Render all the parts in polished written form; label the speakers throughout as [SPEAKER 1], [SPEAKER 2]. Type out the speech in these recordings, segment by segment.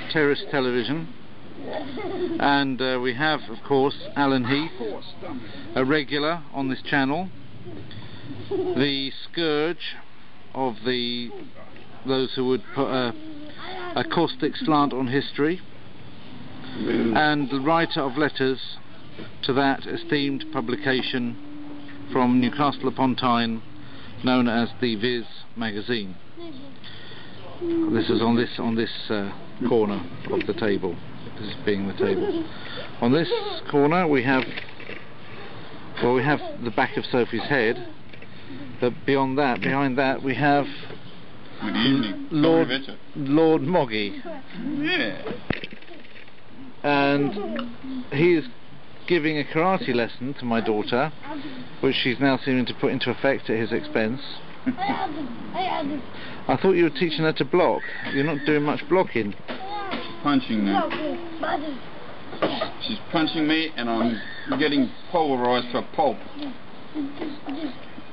[SPEAKER 1] Terrace Television, and we have, of course, Alan Heath, a regular on this channel, the scourge of those who would put a caustic slant on history, and the writer of letters to that esteemed publication from Newcastle upon Tyne, known as the Viz magazine. This is on this corner of the table. This being the table. On this corner we have the back of Sophie's head, but behind that we have Lord Moggy.
[SPEAKER 2] Yeah.
[SPEAKER 1] And he is giving a karate lesson to my daughter, which she's now seeming to put into effect at his expense. I thought you were teaching her to block. You're not doing much blocking.
[SPEAKER 2] Punching me. She's punching me and I'm getting pulverised to a pulp.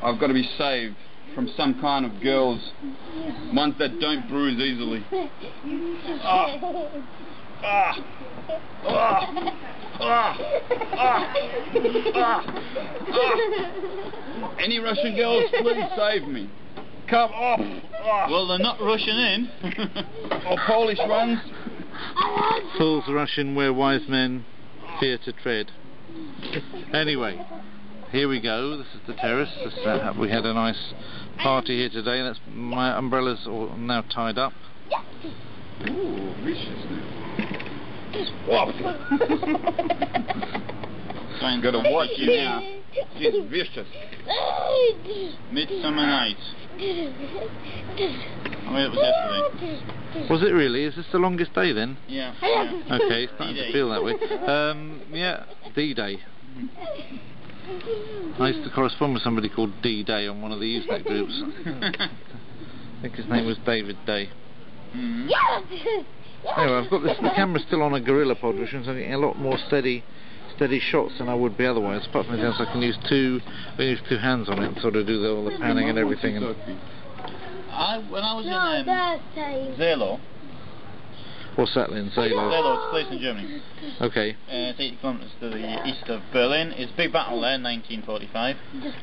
[SPEAKER 2] I've got to be saved from some kind of girls, ones that don't bruise easily. Any Russian girls, please save me. Come off.
[SPEAKER 3] Well, they're not rushing in.
[SPEAKER 2] Or Polish ones.
[SPEAKER 1] Fools rushing where wise men fear to tread. Anyway, here we go. This is the terrace. We had a nice party here today. That's my umbrellas are now tied up.
[SPEAKER 2] Ooh, vicious now. Swap. I'm gonna watch you now. She's vicious.
[SPEAKER 3] Midsummer Night. I mean, it was yesterday.
[SPEAKER 1] Was it really? Is this the longest day then?
[SPEAKER 3] Yeah.
[SPEAKER 1] Okay, it's starting to feel that way. Yeah, D-Day. I used to correspond with somebody called D-Day on one of the Usenet groups. I think his name was David Day. Anyway, I've got this. The camera's still on a gorilla pod, which means I'm getting a lot more steady shots than I would be otherwise. Apart from anything else, I can use two hands on it and sort of do all the panning and everything.
[SPEAKER 3] When I was in Zelo.
[SPEAKER 1] What's that then, Zelo?
[SPEAKER 3] Zelo, it's a place in Germany.
[SPEAKER 1] Okay.
[SPEAKER 3] It's 80 kilometres to the east of Berlin. It's a big battle there in 1945.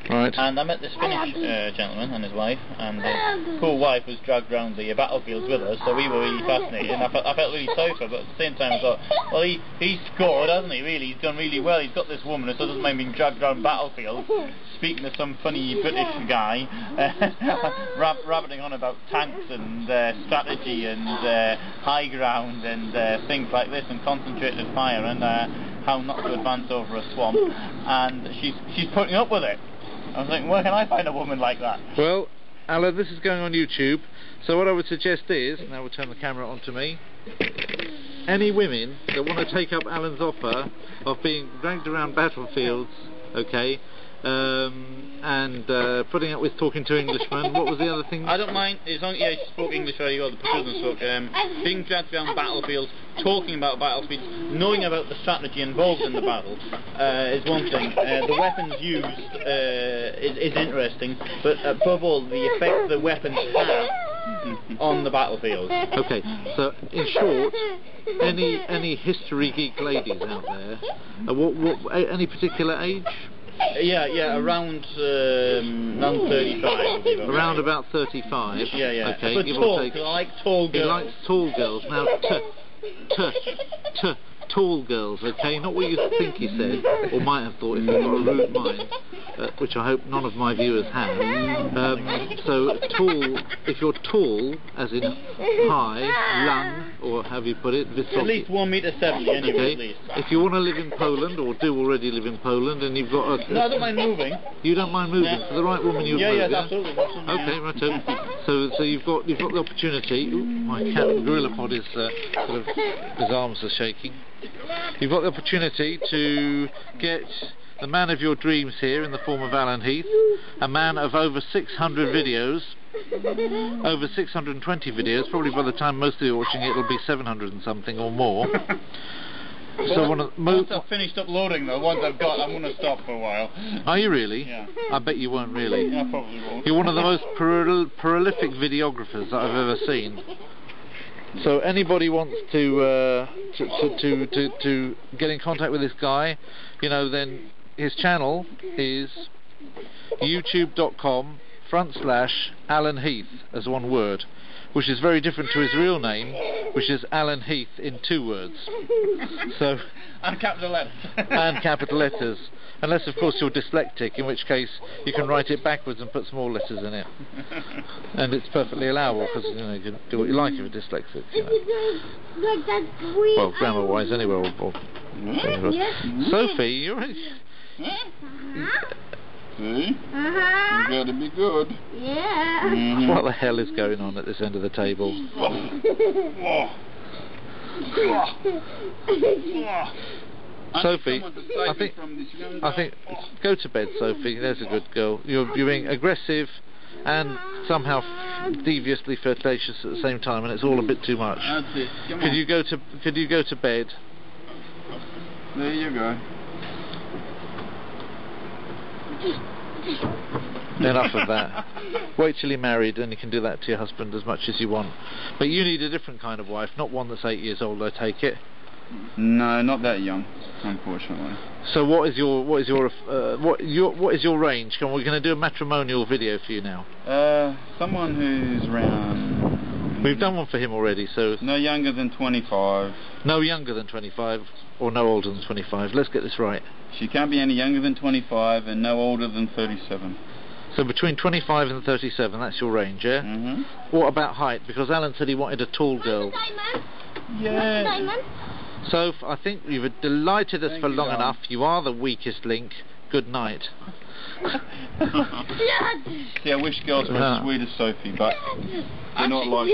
[SPEAKER 1] Right.
[SPEAKER 3] And I met this Finnish gentleman and his wife, and his poor wife was dragged around the battlefields with us, so we were really fascinated, and I felt really sorry for her, but at the same time I thought, well, he's scored, hasn't he, really? He's done really well. He's got this woman who doesn't mind being dragged around battlefields, speaking to some funny British guy, rabbiting on about tanks and strategy and high ground and things like this, and concentrated fire, and how not to advance over a swamp, and she's putting up with it. I was thinking, where can I find a woman like that?
[SPEAKER 1] Well, Alan, this is going on YouTube, so what I would suggest is, now we'll turn the camera on to me, any women that want to take up Alan's offer of being dragged around battlefields, okay, and putting up with talking to Englishmen. What was the other thing?
[SPEAKER 3] I don't mind, as long as she spoke English very well, the person spoke, being dragged around battlefields, talking about battlefields, knowing about the strategy involved in the battle is one thing. The weapons used is interesting, but above all, the effect the weapons have on the battlefield.
[SPEAKER 1] Okay, so in short, any history geek ladies out there, any particular age?
[SPEAKER 3] Yeah, around 35.
[SPEAKER 1] Around about 35.
[SPEAKER 3] Yeah.
[SPEAKER 1] Okay,
[SPEAKER 3] but tall, because I like tall girls.
[SPEAKER 1] He likes tall girls. Now, tall girls, okay? Not what you think he said, or might have thought if you've got a rude mind, which I hope none of my viewers have. So, tall, if you're tall, as in high, lung, or have you put it?
[SPEAKER 3] At least 1m70 anyway,
[SPEAKER 1] okay.
[SPEAKER 3] at least.
[SPEAKER 1] If you want to live in Poland, or do already live in Poland, and you've got a...
[SPEAKER 3] No, I don't mind moving.
[SPEAKER 1] You don't mind moving? Yeah. For the right woman you'd move,
[SPEAKER 3] yeah? Absolutely.
[SPEAKER 1] Okay, right. So you've got the opportunity... Ooh, my cat, Gorilla Pod is his arms are shaking. You've got the opportunity to get the man of your dreams here in the form of Alan Heath, a man of over 600 videos, over 620 videos. Probably by the time most of you are watching it, it'll be 700 and something or more. So
[SPEAKER 3] once I've finished uploading though, once I've got, I'm going to stop for a while.
[SPEAKER 1] Are you really?
[SPEAKER 3] Yeah.
[SPEAKER 1] I bet you won't really.
[SPEAKER 3] Yeah, I probably won't.
[SPEAKER 1] You're one of the most prolific videographers that I've ever seen. So anybody wants to get in contact with this guy, you know, then his channel is youtube.com/Alan Heath as one word, which is very different to his real name, which is Alan Heath in 2 words. So
[SPEAKER 3] and capital letters.
[SPEAKER 1] and capital letters. Unless, of course, you're dyslexic, in which case you can write it backwards and put small letters in it. And it's perfectly allowable, because, you know, you can do what you like if you're dyslexic, you know. Well, grammar-wise, anyway. Sophie, you're...
[SPEAKER 2] See? You gotta be good.
[SPEAKER 4] Yeah.
[SPEAKER 1] What the hell is going on at this end of the table? Sophie, I think go to bed, Sophie. There's a good girl. You're being aggressive and somehow deviously flirtatious at the same time, and it's all a bit too much.
[SPEAKER 2] That's it. Come
[SPEAKER 1] Could
[SPEAKER 2] on.
[SPEAKER 1] you go to bed?
[SPEAKER 2] There you go.
[SPEAKER 1] Enough of that. Wait till you're married and you can do that to your husband as much as you want. But you need a different kind of wife, not one that's 8 years old, I take it.
[SPEAKER 2] No, not that young, unfortunately.
[SPEAKER 1] So what is your range? Come on, we're going to do a matrimonial video for you now.
[SPEAKER 2] Someone who's around...
[SPEAKER 1] We've done one for him already, so...
[SPEAKER 2] No younger than 25.
[SPEAKER 1] No younger than 25, or no older than 25. Let's get this right.
[SPEAKER 2] She can't be any younger than 25 and no older than 37.
[SPEAKER 1] So between 25 and 37, that's your range, yeah?
[SPEAKER 2] Mm-hmm.
[SPEAKER 1] What about height? Because Alan said he wanted a tall girl.
[SPEAKER 2] Yeah.
[SPEAKER 1] So I think you've delighted us for long
[SPEAKER 2] Darling.
[SPEAKER 1] enough. You are the weakest link. Good night.
[SPEAKER 2] See, I wish girls were as sweet as Sophie, but they're not like...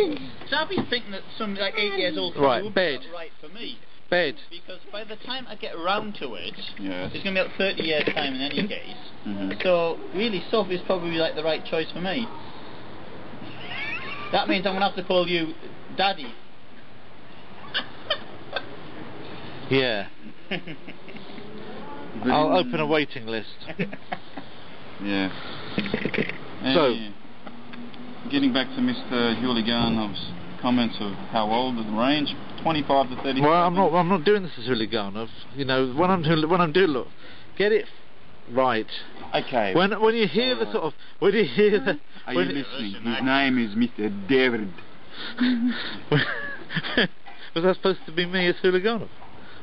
[SPEAKER 3] So I've been thinking that some like 8 years old
[SPEAKER 1] Right,
[SPEAKER 3] would
[SPEAKER 1] bed.
[SPEAKER 3] be right for me.
[SPEAKER 1] Bed.
[SPEAKER 3] Because by the time I get around to it,
[SPEAKER 2] Yes.
[SPEAKER 3] it's going to be like 30 years time in any case.
[SPEAKER 2] Mm-hmm.
[SPEAKER 3] So really, Sophie's probably like the right choice for me. That means I'm going to have to call you Daddy.
[SPEAKER 1] Yeah. I'll open a waiting list.
[SPEAKER 2] Yeah.
[SPEAKER 1] So,
[SPEAKER 2] getting back to Mr. Huliganov's comments of how old is the range, 25 to 35.
[SPEAKER 1] well, I'm not doing this as Huliganov. You know, when I'm doing, look, get it right.
[SPEAKER 2] Okay.
[SPEAKER 1] When you hear the sort of, when you hear the,
[SPEAKER 2] Are you listening? His name is Mr. David.
[SPEAKER 1] was that supposed to be me as Huliganov?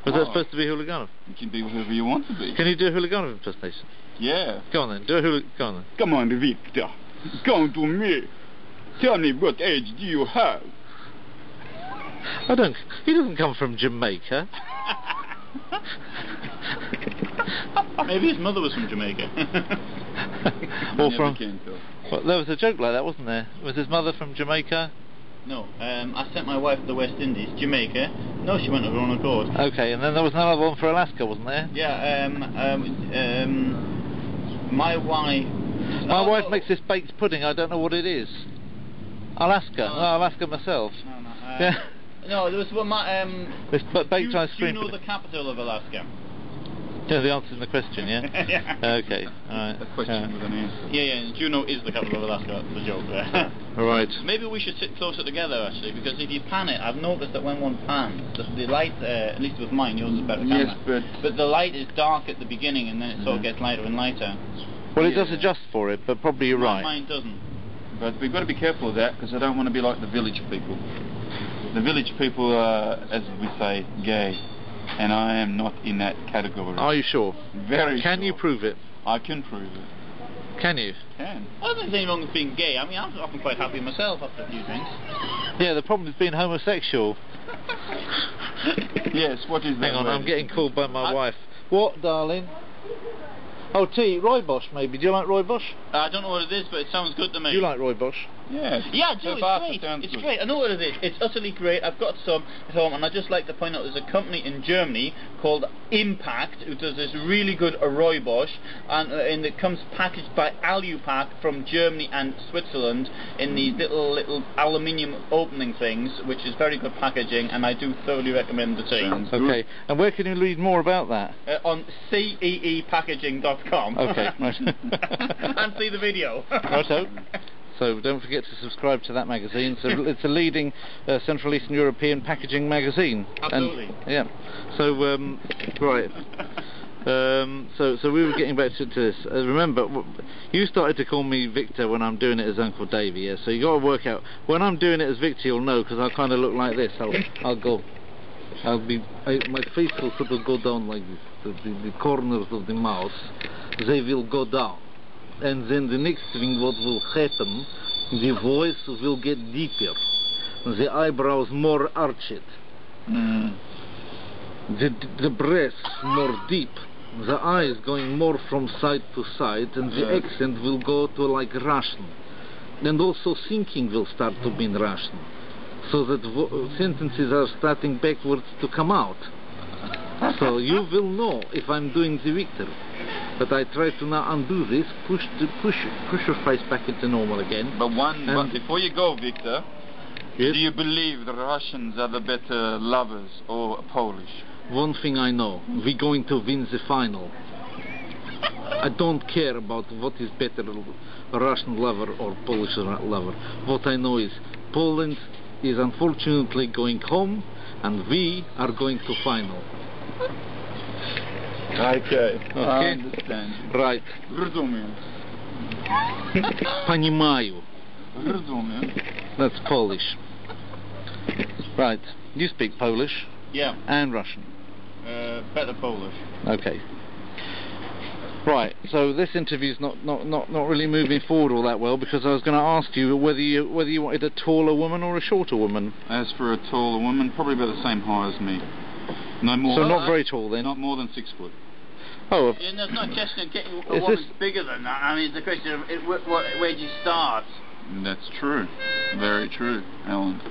[SPEAKER 1] Was that supposed to be Huliganov?
[SPEAKER 2] You can be whoever you want to be.
[SPEAKER 1] Can you do a Huliganov impersonation?
[SPEAKER 2] Yeah.
[SPEAKER 1] Go on then, do a Go on then.
[SPEAKER 2] Come on, Victor. Come to me. Tell me what age do you have?
[SPEAKER 1] He doesn't come from Jamaica.
[SPEAKER 3] Maybe his mother was from Jamaica.
[SPEAKER 1] Or
[SPEAKER 2] Never
[SPEAKER 1] from...
[SPEAKER 2] can tell.
[SPEAKER 1] Well, there was a joke like that, wasn't there? Was his mother from Jamaica?
[SPEAKER 3] No, I sent my wife to the West Indies, Jamaica. No, she went of her own accord.
[SPEAKER 1] Okay, and then there was another one for Alaska, wasn't there?
[SPEAKER 3] Yeah, my wife...
[SPEAKER 1] My wife makes this baked pudding, I don't know what it is. Alaska. I'll ask her myself.
[SPEAKER 3] No,
[SPEAKER 1] Yeah.
[SPEAKER 3] no, there was one...
[SPEAKER 1] This baked ice
[SPEAKER 3] do
[SPEAKER 1] cream.
[SPEAKER 3] you know the capital of Alaska?
[SPEAKER 1] Yeah, the answer's in the question, yeah?
[SPEAKER 3] Yeah.
[SPEAKER 1] Okay, alright.
[SPEAKER 2] A question with an answer.
[SPEAKER 3] Yeah, Juneau is the capital of Alaska, that's the joke there.
[SPEAKER 1] Alright.
[SPEAKER 3] Maybe we should sit closer together actually, because if you pan it, I've noticed that when one pans, the light, at least with mine, yours is better camera,
[SPEAKER 2] Yes,
[SPEAKER 3] but the light is dark at the beginning and then it sort of gets lighter and lighter.
[SPEAKER 1] Well, it does adjust for it, but probably you're right.
[SPEAKER 3] Mine doesn't.
[SPEAKER 2] But we've got to be careful of that, because I don't want to be like the village people. The village people are, as we say, gay. And I am not in that category.
[SPEAKER 1] Are you sure?
[SPEAKER 2] Very
[SPEAKER 1] Can
[SPEAKER 2] sure.
[SPEAKER 1] you prove it?
[SPEAKER 2] I can prove it.
[SPEAKER 1] Can you?
[SPEAKER 2] Can.
[SPEAKER 3] I don't think there's anything wrong with being gay. I mean, I'm often quite happy myself after a few drinks.
[SPEAKER 1] Yeah, the problem is being homosexual.
[SPEAKER 2] Yes, what is that?
[SPEAKER 1] Hang on,
[SPEAKER 2] word?
[SPEAKER 1] I'm getting called by my wife. What, darling? Oh, tea, rooibos maybe. Do you like rooibos?
[SPEAKER 3] I don't know what it is, but it sounds good to me.
[SPEAKER 1] Do you like rooibos?
[SPEAKER 2] Yes.
[SPEAKER 3] Yeah, I do.
[SPEAKER 2] So
[SPEAKER 3] It's
[SPEAKER 2] far,
[SPEAKER 3] great.
[SPEAKER 2] it sounds
[SPEAKER 3] It's
[SPEAKER 2] good.
[SPEAKER 3] great. I know what it is. It's utterly great. I've got some at home, and I'd just like to point out there's a company in Germany called Impact who does this really good rooibos, and it comes packaged by Alupac from Germany and Switzerland in these little aluminium opening things, which is very good packaging, and I do thoroughly recommend the tea.
[SPEAKER 2] Sounds good.
[SPEAKER 1] Okay, and where can you read more about that?
[SPEAKER 3] On ceepackaging.com.
[SPEAKER 1] Okay, right.
[SPEAKER 3] And see the video.
[SPEAKER 1] Righto. So don't forget to subscribe to that magazine. So it's a leading Central Eastern European packaging magazine.
[SPEAKER 3] Absolutely.
[SPEAKER 1] And, yeah. So right. So we were getting back to this. Remember, you started to call me Victor when I'm doing it as Uncle Davey. Yeah. So you got to work out when I'm doing it as Victor. You'll know because I kind of look like this. I'll go. My face will sort of go down like this. The corners of the mouth, they will go down. And then the next thing what will happen, the voice will get deeper, the eyebrows more arched, the breath more deep, the eyes going more from side to side, and the accent will go to like Russian, and also thinking will start to be in Russian, so that sentences are starting backwards to come out. So you will know if I'm doing the Victor. But I try to now undo this, push your face back into normal again.
[SPEAKER 2] But before you go, Victor,
[SPEAKER 1] yes?
[SPEAKER 2] Do you believe the Russians are the better lovers or Polish?
[SPEAKER 1] One thing I know, we're going to win the final. I don't care about what is better, a Russian lover or Polish lover. What I know is Poland is unfortunately going home, and we are going to final.
[SPEAKER 2] Okay. I understand.
[SPEAKER 1] Right.
[SPEAKER 2] Rozumiem.
[SPEAKER 1] Понимаю.
[SPEAKER 2] Rozumiem.
[SPEAKER 1] That's Polish. Right. You speak Polish?
[SPEAKER 3] Yeah.
[SPEAKER 1] And Russian?
[SPEAKER 3] Better Polish.
[SPEAKER 1] Okay. Right. So this interview's not really moving forward all that well, because I was going to ask you whether you wanted a taller woman or a shorter woman.
[SPEAKER 2] As for a taller woman, probably about the same height as me. No more.
[SPEAKER 1] So not very tall then.
[SPEAKER 2] Not more than 6 foot.
[SPEAKER 1] Oh.
[SPEAKER 3] And it's not a question of getting a woman bigger than that. I mean, it's a question of where do you start?
[SPEAKER 2] That's true. Very true, Alan.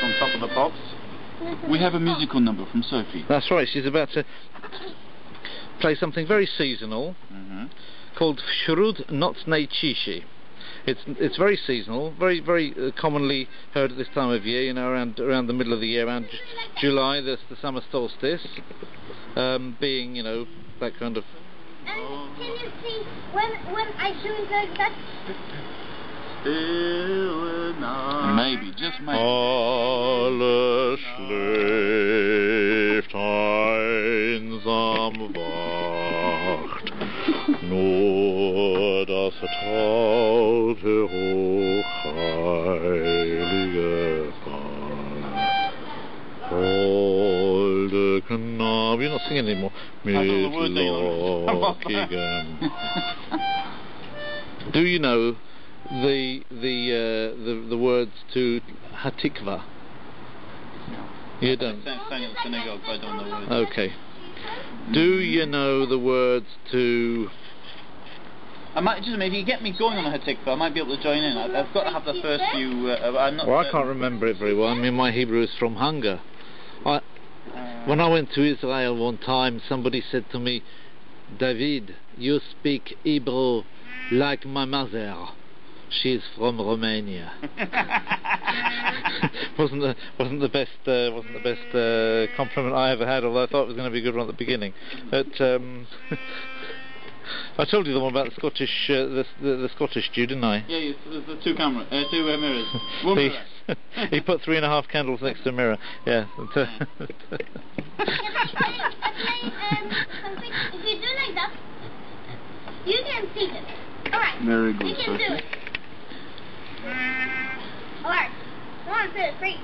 [SPEAKER 3] On top of the pops.
[SPEAKER 2] We have a musical number from Sophie.
[SPEAKER 1] That's right. She's about to play something very seasonal called Wśród nocnej ciszy. It's very seasonal, very commonly heard at this time of year. You know, around the middle of the year, around July, there's the summer solstice, being that kind of.
[SPEAKER 4] And can you see when I do it like that?
[SPEAKER 2] Maybe, just maybe.
[SPEAKER 1] Alle schläft einsam wacht, nur das traute hochheilige Paar. Holde Knabe, you're not singing anymore. Mit lockigem. Do you know the words to Hatikva? You don't?
[SPEAKER 3] Sang at the synagogue, but I don't know the words.
[SPEAKER 1] Okay. Do you know the words to...
[SPEAKER 3] I might just, if you get me going on the Hatikva, I might be able to join in. I've got to have the first few... I'm not
[SPEAKER 1] I can't remember it very well. I mean, my Hebrew is from hunger. When I went to Israel one time, somebody said to me, David, you speak Hebrew like my mother. She's from Romania. wasn't the best compliment I ever had, although I thought it was going to be a good one at the beginning. But I told you the one about the Scottish the Scottish Jew, didn't I?
[SPEAKER 3] Yeah, the two mirrors. One mirror.
[SPEAKER 1] He put 3.5 candles next to a mirror. Yeah.
[SPEAKER 4] If I something, if you do like that, you can see this. Alright.
[SPEAKER 2] Very good,
[SPEAKER 4] you can do it. Alright. 1, 2, 3.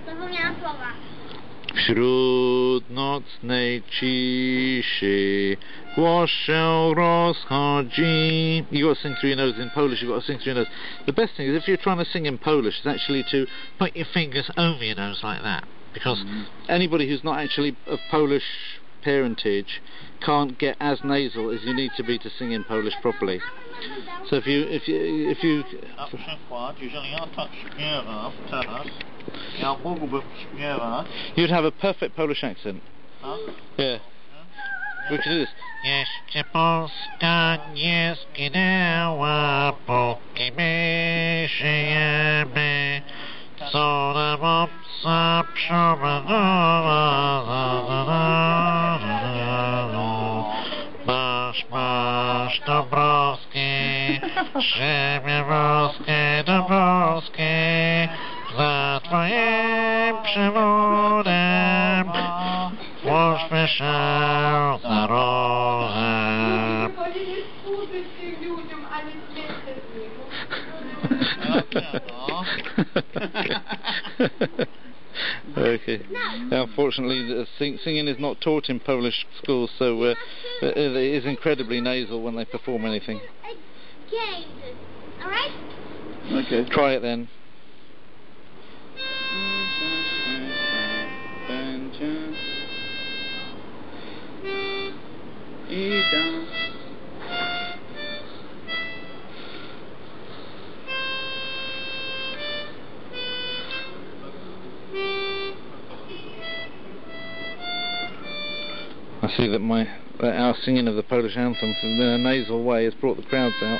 [SPEAKER 4] Zapomniałam słowa.
[SPEAKER 1] Wśród nocnej ciszy głos się rozchodzi. You got to sing through your nose in Polish. You got to sing through your nose. The best thing is if you're trying to sing in Polish, is actually to put your fingers over your nose like that, because anybody who's not actually of Polish parentage can't get as nasal as you need to be to sing in Polish properly. So if you you'd have a perfect Polish accent.
[SPEAKER 3] Huh?
[SPEAKER 1] Yeah. We could do this. Jeszcze Polska nie zginęła, póki my żyjemy. Co nam obca Masz Dąbrowski, ziemię boskie Dąbrowskie, za twoim przewodem włóżmy się za rozem. Okay. Unfortunately, singing is not taught in Polish schools, so it is incredibly nasal when they perform anything.
[SPEAKER 4] Okay. Alright?
[SPEAKER 2] Okay.
[SPEAKER 1] Try it then. I see that our singing of the Polish anthem in a nasal way has brought the crowds out.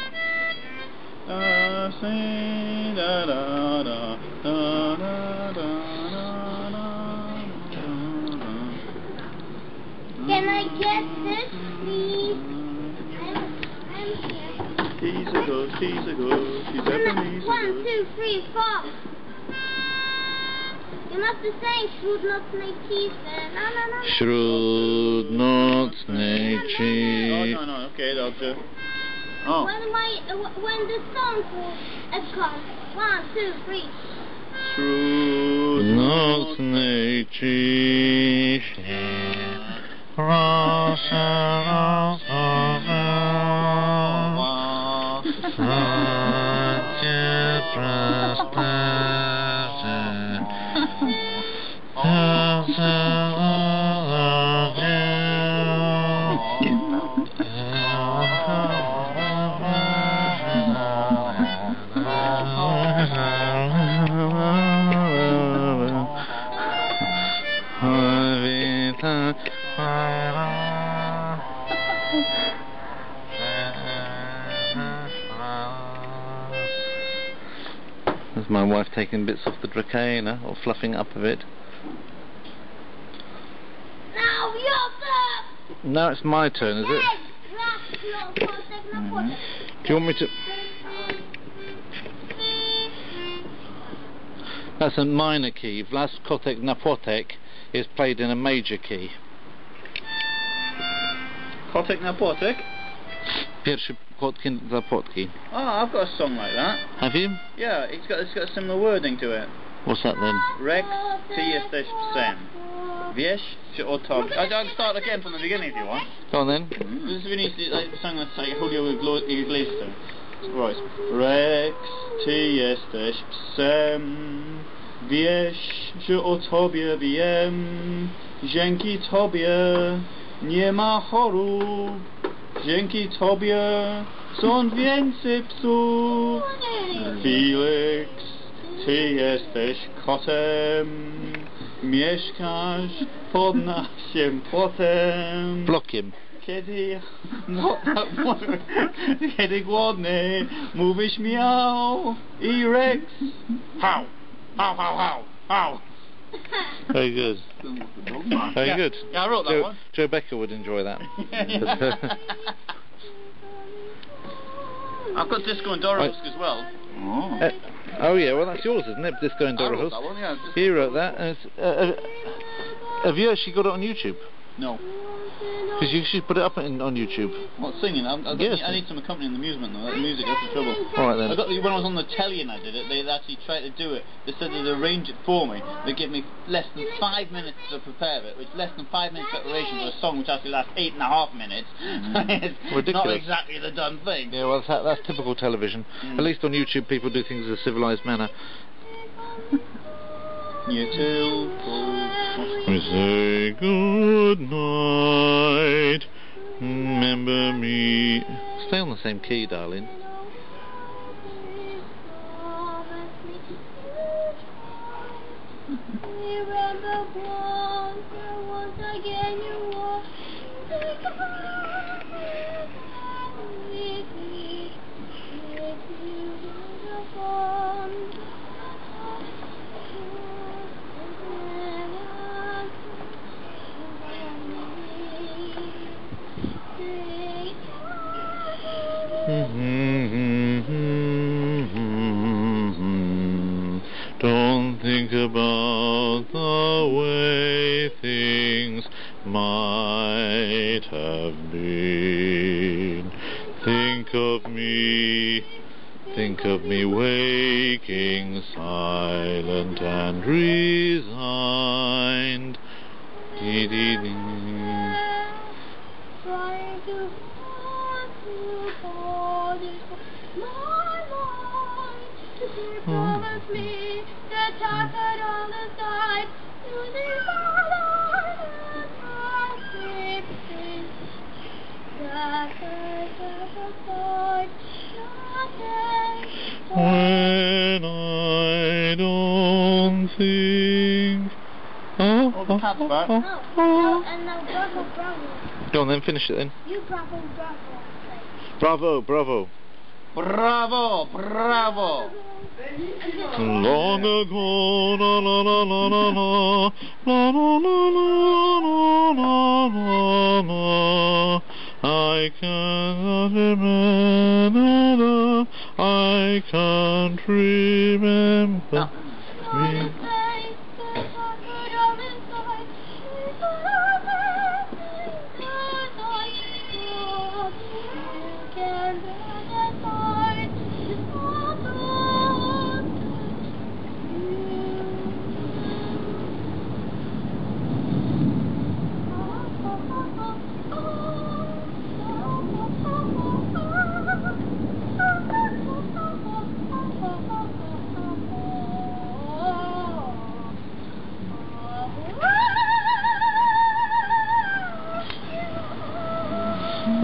[SPEAKER 4] Can I get this, please? I'm here.
[SPEAKER 2] She's a good, she's a good, she's Japanese.
[SPEAKER 4] 1, 2, 3, 4. You must be saying wśród nocnej ciszy. No.
[SPEAKER 1] Wśród nocnej ciszy.
[SPEAKER 2] Oh, no, okay, dobrze. Oh.
[SPEAKER 4] When the song comes. 1, 2, 3.
[SPEAKER 2] Wśród
[SPEAKER 1] nocnej ciszy. Proszę There's my wife taking bits off the Dracaena, or fluffing up a bit.
[SPEAKER 4] Now your turn!
[SPEAKER 1] Now it's my turn, is it? Do you want me to... That's a minor key. Vlas Kotek Napotek is played in a major key.
[SPEAKER 2] Kotek Napotek?
[SPEAKER 1] Pierwszy Kotkin Zapotki.
[SPEAKER 2] Oh, I've got a song like that.
[SPEAKER 1] Have you?
[SPEAKER 2] Yeah, it's got similar wording to it.
[SPEAKER 1] What's that then?
[SPEAKER 2] Rex, ty jesteś psem. Wiesz, czy o to... I can start again from the beginning if you want.
[SPEAKER 1] Go on then.
[SPEAKER 2] This is really like the song that's like Julio Iglesias. Right. Rex, ty jesteś psem. Wiesz, że o tobie wiem. Dzięki tobie nie ma chorób. Dzięki tobie są więcej psów. Felix, ty jesteś kotem. Mieszkasz pod naszym płotem.
[SPEAKER 1] Blokiem.
[SPEAKER 2] Kiedy głodny mówisz miał i Rex. How? How?
[SPEAKER 1] Very good. Very good.
[SPEAKER 2] Yeah, I wrote that one.
[SPEAKER 1] Joe Becker would enjoy that.
[SPEAKER 2] I've got Disco and Dorohusk as well.
[SPEAKER 1] Oh yeah, well that's yours, isn't it? Disco and
[SPEAKER 2] I wrote
[SPEAKER 1] Dorohusk.
[SPEAKER 2] that one, yeah.
[SPEAKER 1] You wrote that. And have you actually got it on YouTube?
[SPEAKER 2] No.
[SPEAKER 1] Because you should put it up on YouTube.
[SPEAKER 2] What, singing? I need some accompanying amusement though. That music, that's the trouble.
[SPEAKER 1] Alright then.
[SPEAKER 2] When I was on the telly and I did it, they actually tried to do it. They said they'd arrange it for me. They give me less than 5 minutes to prepare it, which less than 5 minutes preparation for a song which actually lasts 8.5 minutes. It's
[SPEAKER 1] ridiculous.
[SPEAKER 2] Not exactly the done thing.
[SPEAKER 1] Yeah, well that's typical television. At least on YouTube people do things in a civilised manner.
[SPEAKER 2] You too.
[SPEAKER 1] We say good night. Remember me. Stay on the same key, darling. Don't think about the way things might have been. Think of me waking silent and resigned.
[SPEAKER 4] Trying to hold you for this my life. You promised me that I could understand. Using my life as my sleeping. That I could avoid nothing.
[SPEAKER 1] When I don't think.
[SPEAKER 2] Oh, the cat's back.
[SPEAKER 4] No, and now bravo, bravo.
[SPEAKER 1] Go on then, finish it then.
[SPEAKER 4] You bravo, bravo.
[SPEAKER 1] Bravo, bravo.
[SPEAKER 2] Bravo, bravo.
[SPEAKER 1] Long ago, la la la la la la la la la la la. I cannot remember. I can't remember.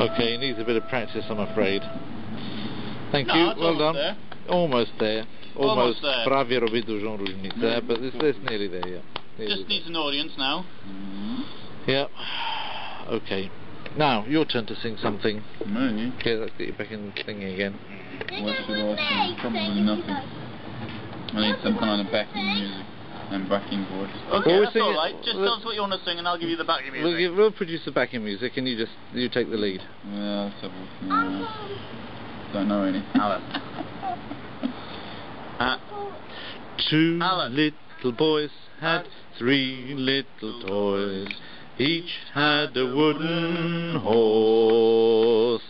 [SPEAKER 1] Okay, it needs a bit of practice, I'm afraid. Thank you, well done.
[SPEAKER 2] There.
[SPEAKER 1] Almost there.
[SPEAKER 2] Almost there.
[SPEAKER 1] Prawie robię dużą różnicę, but it's nearly there, yeah.
[SPEAKER 2] Just needs an audience now.
[SPEAKER 1] Yeah. Okay. Now, your turn to sing something.
[SPEAKER 3] Me?
[SPEAKER 1] Okay, let's get you back in singing again.
[SPEAKER 3] What should I sing? Probably nothing. I need some kind of backing music and backing voice.
[SPEAKER 2] Okay,
[SPEAKER 1] Well,
[SPEAKER 2] that's alright. Just tell us what you want to sing and I'll give you the backing music.
[SPEAKER 1] We'll produce the backing music and you take the lead.
[SPEAKER 3] Yeah, let's have a look. Don't know any.
[SPEAKER 2] Alan.
[SPEAKER 1] Two
[SPEAKER 2] Alan.
[SPEAKER 1] little boys had three little toys. Each had a wooden horse.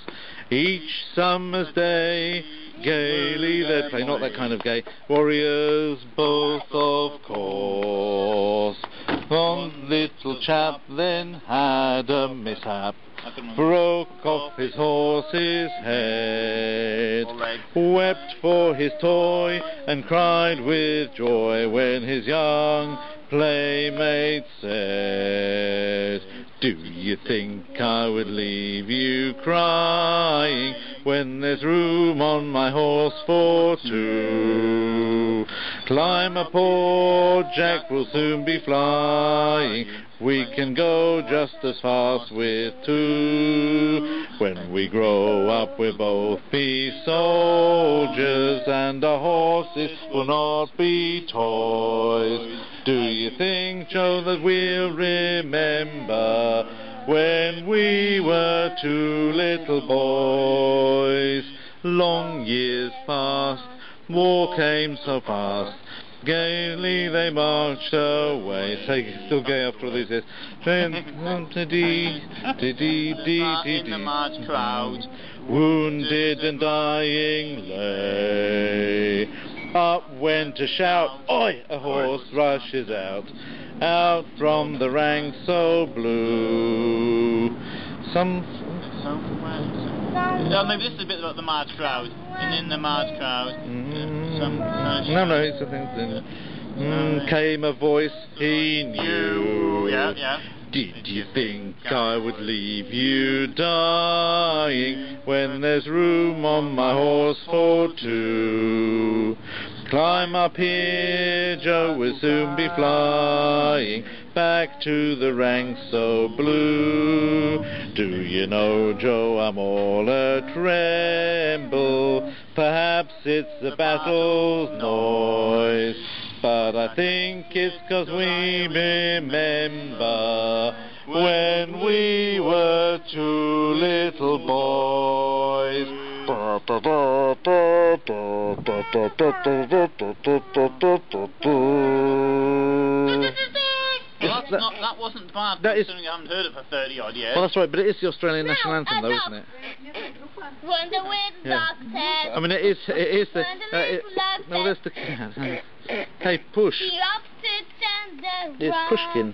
[SPEAKER 1] Each summer's day gaily they'd play, not that kind of gay, warriors both of course. One little chap then had a mishap, broke off his horse's head, wept for his toy and cried with joy when his young playmate said, "Do you think I would leave you crying when there's room on my horse for two? Climb aboard, Jack, we'll soon be flying. We can go just as fast with two. When we grow up we'll both be soldiers and our horses will not be toys. Do you think, Joe, that we'll remember when we were two little boys? Long years passed, war came so fast, gaily they marched away." Still gay after all these years.
[SPEAKER 2] In the March crowd,
[SPEAKER 1] wounded and dying lay. Up went a shout, "Oi!" A horse rushes out from the ranks so blue.
[SPEAKER 2] maybe this is a bit about the March crowd. And in the March crowd,
[SPEAKER 1] No, it's something. Came a voice he knew.
[SPEAKER 2] Yeah.
[SPEAKER 1] "Did you think I would leave you dying when there's room on my horse for two? Climb up here, Joe, we'll soon be flying back to the ranks so blue. Do you know, Joe, I'm all a-tremble. Perhaps it's the battle's noise, but I think it's 'cause we remember when we were two little boys."
[SPEAKER 2] That wasn't bad.
[SPEAKER 1] That is.
[SPEAKER 2] Considering I haven't heard it for 30 odd years.
[SPEAKER 1] Well, that's right, but it is the Australian national anthem, though, isn't it?
[SPEAKER 4] Wonder where the dog says.
[SPEAKER 1] I mean, it is the. No, there's the. Hey, push.
[SPEAKER 4] He loves to stand the
[SPEAKER 1] It's Pushkin.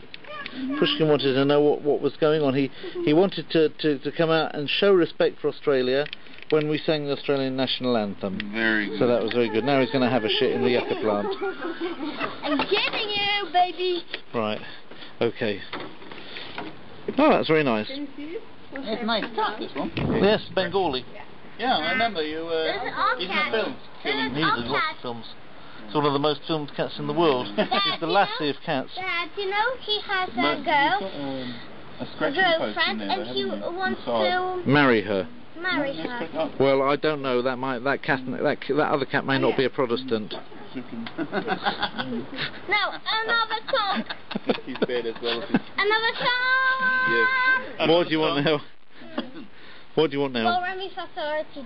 [SPEAKER 1] Pushkin wanted to know what was going on. He wanted to come out and show respect for Australia when we sang the Australian national anthem.
[SPEAKER 5] Very good.
[SPEAKER 1] So that was very good. Now he's going to have a shit in the yucca plant.
[SPEAKER 4] I'm getting you, baby.
[SPEAKER 1] Right. Okay. Oh, that's very nice.
[SPEAKER 2] It's nice stuff, this one.
[SPEAKER 1] Yes, Bengali.
[SPEAKER 2] Yeah, I remember you. He's in the films.
[SPEAKER 1] He's in lots of films. It's one of the most filmed cats in the world. He's the lassie of cats.
[SPEAKER 4] Dad, you know he has a girl, a girlfriend, and he wants to
[SPEAKER 1] Marry her.
[SPEAKER 4] marry her.
[SPEAKER 1] Well, I don't know. That other cat may not be a Protestant.
[SPEAKER 4] Now, another song.
[SPEAKER 5] He's bad as well.
[SPEAKER 4] Another song.
[SPEAKER 5] Yes.
[SPEAKER 1] What do you want now? What do you want
[SPEAKER 4] Well,
[SPEAKER 1] now?
[SPEAKER 4] Remy Fassorati,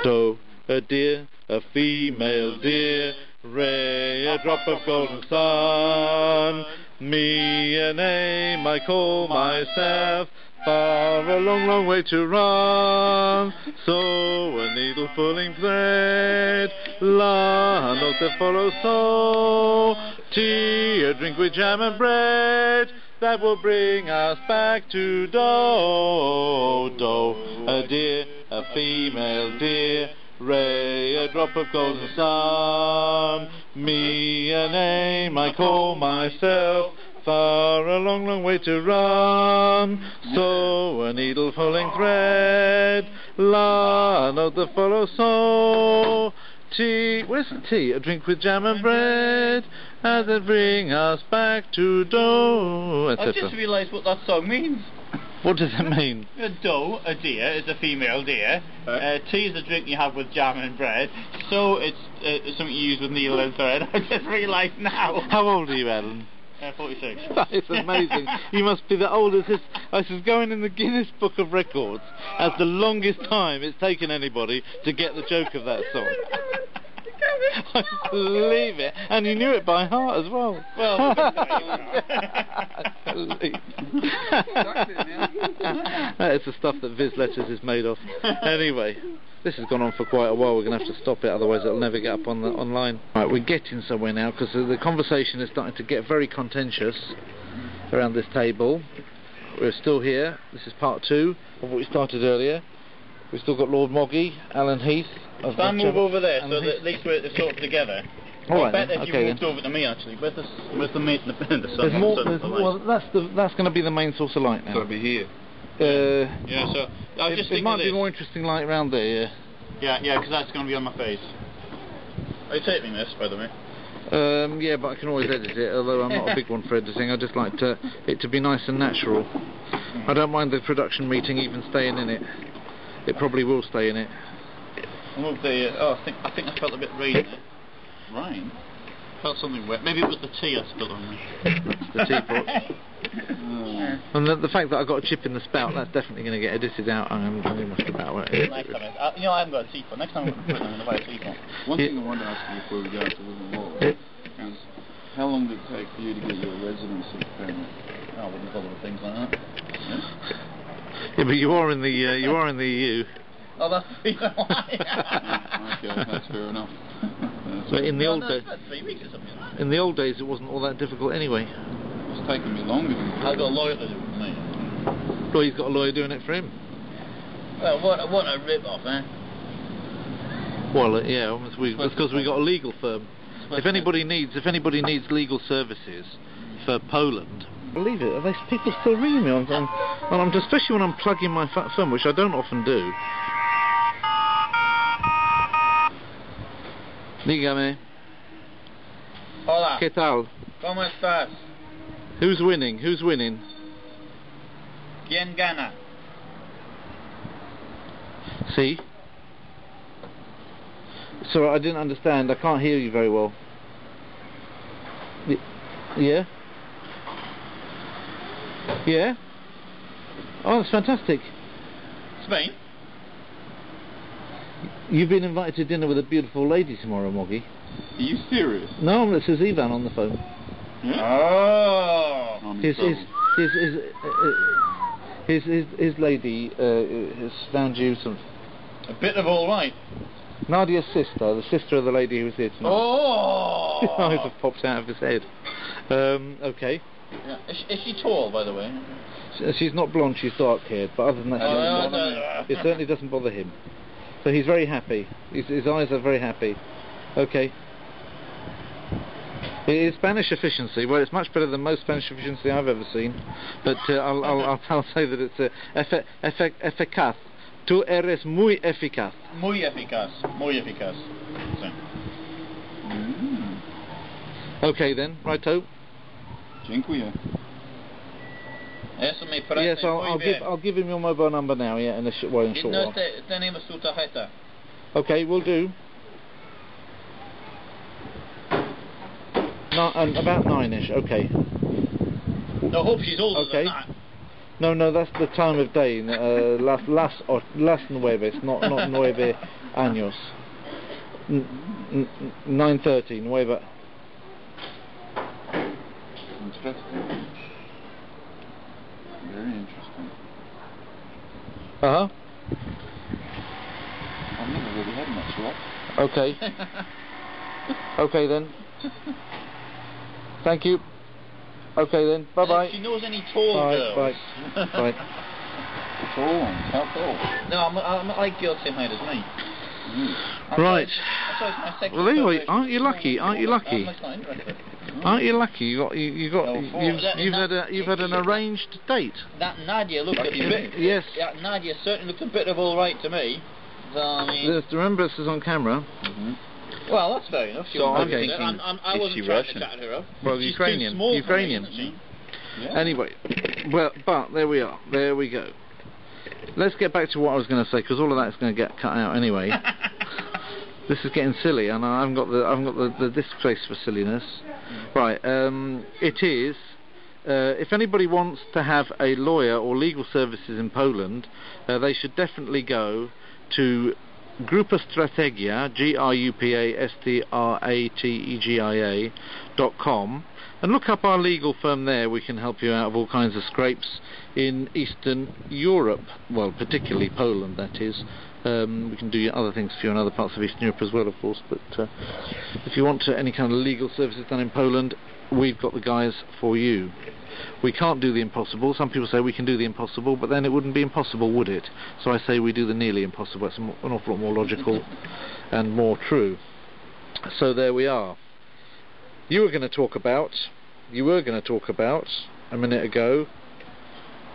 [SPEAKER 1] So, a deer, a female deer, ray, a drop of golden sun. Me a name I call myself, far a long, long way to run. So a needle pulling thread, la, not to follow so. Tea, a drink with jam and bread, that will bring us back to dough. A deer, a female deer, ray, a drop of golden sun. Me a name I call myself, far a long, long way to run. So a needle pulling thread, la, note that follow so. Tea, where's the tea? A drink with jam and bread, as it bring us back to dough,
[SPEAKER 2] I
[SPEAKER 1] etc.
[SPEAKER 2] just realised what that song means.
[SPEAKER 1] What does it mean?
[SPEAKER 2] A doe, a deer, is a female deer. Tea is a drink you have with jam and bread. So it's something you use with needle and thread. I just realised now.
[SPEAKER 1] How old are you, Alan?
[SPEAKER 2] 46.
[SPEAKER 1] That is amazing. You must be the oldest. This is going in the Guinness Book of Records as the longest time it's taken anybody to get the joke of that song. I believe it. And you knew it by heart as well.
[SPEAKER 2] Well,
[SPEAKER 1] that is the stuff that Viz Letters is made of. Anyway, this has gone on for quite a while. We're going to have to stop it, otherwise it'll never get up on online. Right, we're getting somewhere now because the conversation is starting to get very contentious around this table. We're still here. This is part 2 of what we started earlier. We've still got Lord Moggy, Alan Heath.
[SPEAKER 2] I'll move over there so that at least we're sort of together.
[SPEAKER 1] Alright,
[SPEAKER 2] I bet if
[SPEAKER 1] okay,
[SPEAKER 2] you moved over to me actually, with the mate and the sun.
[SPEAKER 1] There's more. Well, that's going to be the main source of light now.
[SPEAKER 5] It's got to be here.
[SPEAKER 2] Yeah, so I was just
[SPEAKER 1] it
[SPEAKER 2] thinking
[SPEAKER 1] might
[SPEAKER 2] of
[SPEAKER 1] be
[SPEAKER 2] this.
[SPEAKER 1] more interesting light around there.
[SPEAKER 2] Yeah, because that's going to be on my face. Are you taping this, by the way?
[SPEAKER 1] Yeah, but I can always edit it. Although I'm not a big one for editing, I just like it to be nice and natural. I don't mind the production meeting even staying in it. It probably will stay in it.
[SPEAKER 2] I moved the. I think I felt a bit rainy. Rain? Felt something wet. Maybe it was the tea I spilled on me.
[SPEAKER 1] That's the teapot. And the fact that I got a chip in the spout, that's definitely going to get edited out. I'm very much about it.
[SPEAKER 2] Next time, I haven't got a teapot. Next time I'm going to buy a teapot.
[SPEAKER 5] One thing I wanted to ask you before we go to a little more is how long did it take for you to get your residency permit?
[SPEAKER 2] I wouldn't bother with things like that.
[SPEAKER 1] Yeah, but you are in the EU.
[SPEAKER 2] Oh, that's the reason why.
[SPEAKER 5] Okay, that's fair enough.
[SPEAKER 1] But in the old days,
[SPEAKER 2] 3 weeks or something.
[SPEAKER 1] in the old days, it wasn't all that difficult anyway.
[SPEAKER 5] It's taken me longer than
[SPEAKER 2] I've got a lawyer to do it for me.
[SPEAKER 1] Well, he's got a lawyer doing it for him.
[SPEAKER 2] Well, what a rip-off, eh?
[SPEAKER 1] Well, yeah, it's because we got a legal firm. If anybody needs legal services for Poland, believe it, people still ring me. Especially when I'm plugging my phone, which I don't often do. Dígame.
[SPEAKER 2] Hola.
[SPEAKER 1] ¿Qué tal?
[SPEAKER 2] ¿Cómo estás?
[SPEAKER 1] Who's winning? Who's winning?
[SPEAKER 2] ¿Quién gana?
[SPEAKER 1] See? Sorry, I didn't understand. I can't hear you very well. Yeah? Yeah? Oh, that's fantastic.
[SPEAKER 2] Spain?
[SPEAKER 1] You've been invited to dinner with a beautiful lady tomorrow, Moggy.
[SPEAKER 5] Are you serious?
[SPEAKER 1] No, this is Ivan on the phone.
[SPEAKER 5] Yeah?
[SPEAKER 3] Oh!
[SPEAKER 5] I'm in
[SPEAKER 1] His
[SPEAKER 5] trouble.
[SPEAKER 1] his lady has found you some...
[SPEAKER 3] A bit of all right.
[SPEAKER 1] Nadia's sister, the sister of the lady who was here tonight.
[SPEAKER 3] Oh!
[SPEAKER 1] His eyes have popped out of his head. Okay.
[SPEAKER 3] Yeah. Is she tall, by the way?
[SPEAKER 1] She's not blonde, she's dark-haired, but other than that, she doesn't bother me. It certainly doesn't bother him. So he's very happy. His eyes are very happy. Okay. It is Spanish efficiency. Well, it's much better than most Spanish efficiency I've ever seen. But I'll say that it's eficaz. Tú eres muy eficaz.
[SPEAKER 3] Muy eficaz. Muy eficaz. So.
[SPEAKER 1] Okay then, righto.
[SPEAKER 5] Dziękuję.
[SPEAKER 3] Eso me parece
[SPEAKER 1] Yes, I'll give him your mobile number now. Yeah, in a short while.
[SPEAKER 3] No tenemos su tarjeta.
[SPEAKER 1] Okay, we'll do. No, about 9ish. Okay.
[SPEAKER 3] I hope she's older
[SPEAKER 1] Okay.
[SPEAKER 3] than that.
[SPEAKER 1] No, that's the time of day. Las nueves, not 9 años. 9:30, 9.
[SPEAKER 5] Interesting. Very interesting.
[SPEAKER 1] Uh-huh.
[SPEAKER 5] I've never really had much luck.
[SPEAKER 1] Okay. Okay then. Thank you. Okay then. Bye bye.
[SPEAKER 3] If she knows any tall girls.
[SPEAKER 1] Bye. Bye.
[SPEAKER 5] Tall ones. How tall?
[SPEAKER 3] No, I'm not like girls same height as me.
[SPEAKER 1] Right.
[SPEAKER 3] My sexual
[SPEAKER 1] Well, anyway,
[SPEAKER 3] perversion.
[SPEAKER 1] aren't you lucky? Aren't you lucky?
[SPEAKER 3] I'm not interested.
[SPEAKER 1] Aren't you lucky? You've had an arranged date.
[SPEAKER 3] That Nadia looked a bit.
[SPEAKER 1] Yes.
[SPEAKER 3] Yeah, Nadia certainly looked a bit of all right to me. So, I mean,
[SPEAKER 1] Remember, this is on camera.
[SPEAKER 3] well, that's fair enough.
[SPEAKER 2] So I'm
[SPEAKER 3] thinking,
[SPEAKER 2] thinking,
[SPEAKER 3] I
[SPEAKER 2] is
[SPEAKER 3] wasn't
[SPEAKER 2] she
[SPEAKER 3] trying
[SPEAKER 2] Russian?
[SPEAKER 3] to chat her up.
[SPEAKER 1] Well,
[SPEAKER 3] She's
[SPEAKER 1] Ukrainian.
[SPEAKER 3] Too small
[SPEAKER 1] Ukrainian.
[SPEAKER 3] For me, isn't she?
[SPEAKER 5] Yeah.
[SPEAKER 1] Anyway, well, but there we are. There we go. Let's get back to what I was going to say, because all of that is going to get cut out anyway. This is getting silly, and I haven't got the disc space for silliness. Right. It is. If anybody wants to have a lawyer or legal services in Poland, they should definitely go to Grupa Strategia, GRUPASTRATEGIA.com, and look up our legal firm there. We can help you out of all kinds of scrapes in Eastern Europe, well, particularly Poland, that is. We can do other things for you in other parts of Eastern Europe as well, of course, but if you want any kind of legal services done in Poland, we've got the guys for you. We can't do the impossible. Some people say we can do the impossible, but then it wouldn't be impossible, would it? So I say we do the nearly impossible. It's an awful lot more logical and more true. So there we are. You were going to talk about a minute ago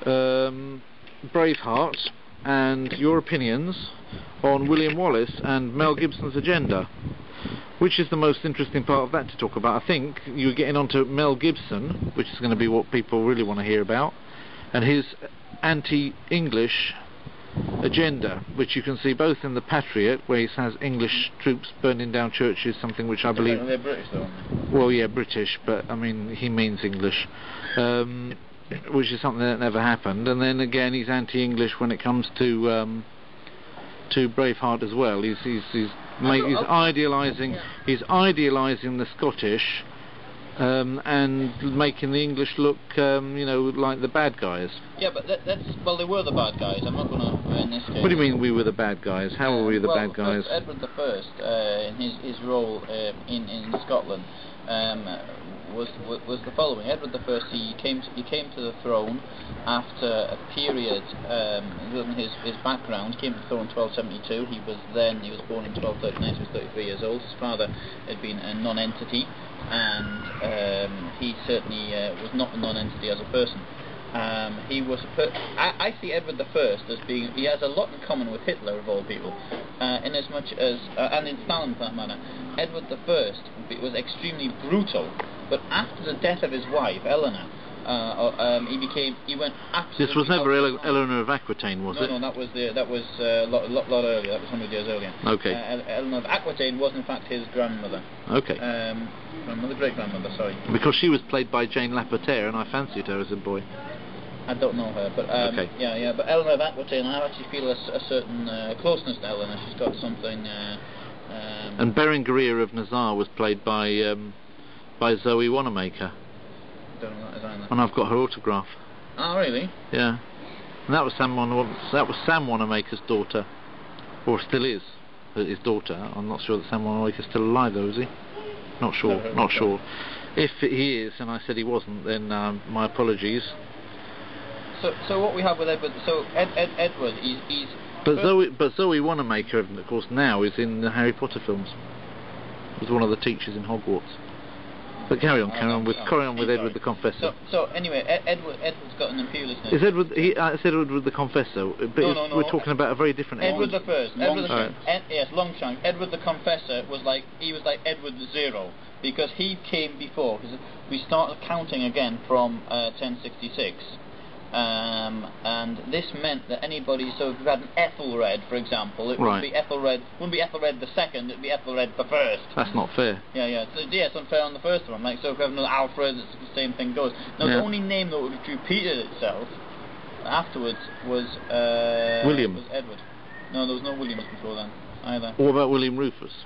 [SPEAKER 1] Braveheart and your opinions on William Wallace and Mel Gibson's agenda. Which is the most interesting part of that to talk about? I think you're getting onto Mel Gibson, which is going to be what people really want to hear about, and his anti-English agenda, which you can see both in The Patriot, where he has English troops burning down churches, something which I believe...
[SPEAKER 3] They're British, though, aren't they?
[SPEAKER 1] Well, yeah, British, but I mean, he means English, which is something that never happened. And then again, he's anti-English when it comes to Braveheart as well. He's idealising the Scottish and making the English look like the bad guys.
[SPEAKER 3] Yeah, but well, they were the bad guys. I'm not going to in this case.
[SPEAKER 1] What do you mean we were the bad guys? How were we the bad guys?
[SPEAKER 3] Edward I, in his role in Scotland, was the following. Edward I, he came to the throne after a period. His background, came to the throne in 1272. He was born in 1239. So he was 33 years old. His father had been a non-entity, and he certainly was not a non-entity as a person. I see Edward I as being, he has a lot in common with Hitler of all people, in as much as, and in Stalin for that matter. Edward I was extremely brutal, but after the death of his wife, Eleanor, he went absolutely...
[SPEAKER 1] This was never Eleanor of Aquitaine, was it?
[SPEAKER 3] No, that was a lot earlier. That was 100 years earlier.
[SPEAKER 1] Okay.
[SPEAKER 3] Eleanor of Aquitaine was in fact his grandmother.
[SPEAKER 1] Okay.
[SPEAKER 3] Great-grandmother, sorry.
[SPEAKER 1] Because she was played by Jane Lapotaire, and I fancied her as a boy.
[SPEAKER 3] I don't know her, but
[SPEAKER 1] okay.
[SPEAKER 3] yeah. But Eleanor of Aquitaine, I actually feel a certain closeness to Eleanor. She's got something.
[SPEAKER 1] And Berengaria of Navarre was played by Zoe Wanamaker.
[SPEAKER 3] Don't know that is either.
[SPEAKER 1] And I've got her autograph.
[SPEAKER 3] Oh, really?
[SPEAKER 1] Yeah. And that was Sam Wanamaker's daughter, or still is his daughter. I'm not sure that Sam Wanamaker's still alive though, is he? Not sure.
[SPEAKER 3] No,
[SPEAKER 1] not sure. If he is, and I said he wasn't, then my apologies.
[SPEAKER 3] So what we have with Edward? So Edward, he's.
[SPEAKER 1] But Zoe Wanamaker, of course, now is in the Harry Potter films. Was one of the teachers in Hogwarts. But carry on with Edward the Confessor.
[SPEAKER 3] So anyway, Edward's got an imperialist.
[SPEAKER 1] Is Edward? It's Edward the Confessor. But
[SPEAKER 3] no.
[SPEAKER 1] We're talking about a very different.
[SPEAKER 3] Edward the First. Yes, Longshank. Edward the Confessor was like Edward the Zero, because he came before. Because we started counting again from 1066. And this meant that anybody, so if you had an Ethelred, for example, it would be Ethelred, wouldn't be Ethelred the Second, it'd be Ethelred the First.
[SPEAKER 1] That's not fair.
[SPEAKER 3] Yeah, it's unfair on the first one. Like, so if you have another Alfred, it's the same thing goes. Now, the only name that repeated itself afterwards was
[SPEAKER 1] William.
[SPEAKER 3] Was Edward. No, there was no Williams before then either.
[SPEAKER 1] What about William Rufus?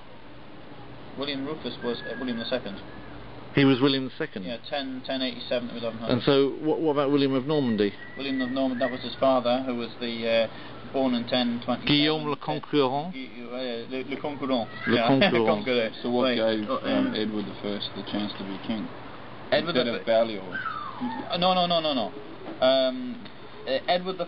[SPEAKER 3] William Rufus was William the Second.
[SPEAKER 1] He was William II.
[SPEAKER 3] Yeah, 1087 it was 1100.
[SPEAKER 1] And so, what about William of Normandy?
[SPEAKER 3] William of Normandy, that was his father, who was the born in 1020.
[SPEAKER 1] Guillaume le Conquérant.
[SPEAKER 3] Le Conquérant.
[SPEAKER 1] Conquérant.
[SPEAKER 5] So what gave Edward I the chance to be king?
[SPEAKER 3] Edward
[SPEAKER 5] instead of Balliol?
[SPEAKER 3] No. Edward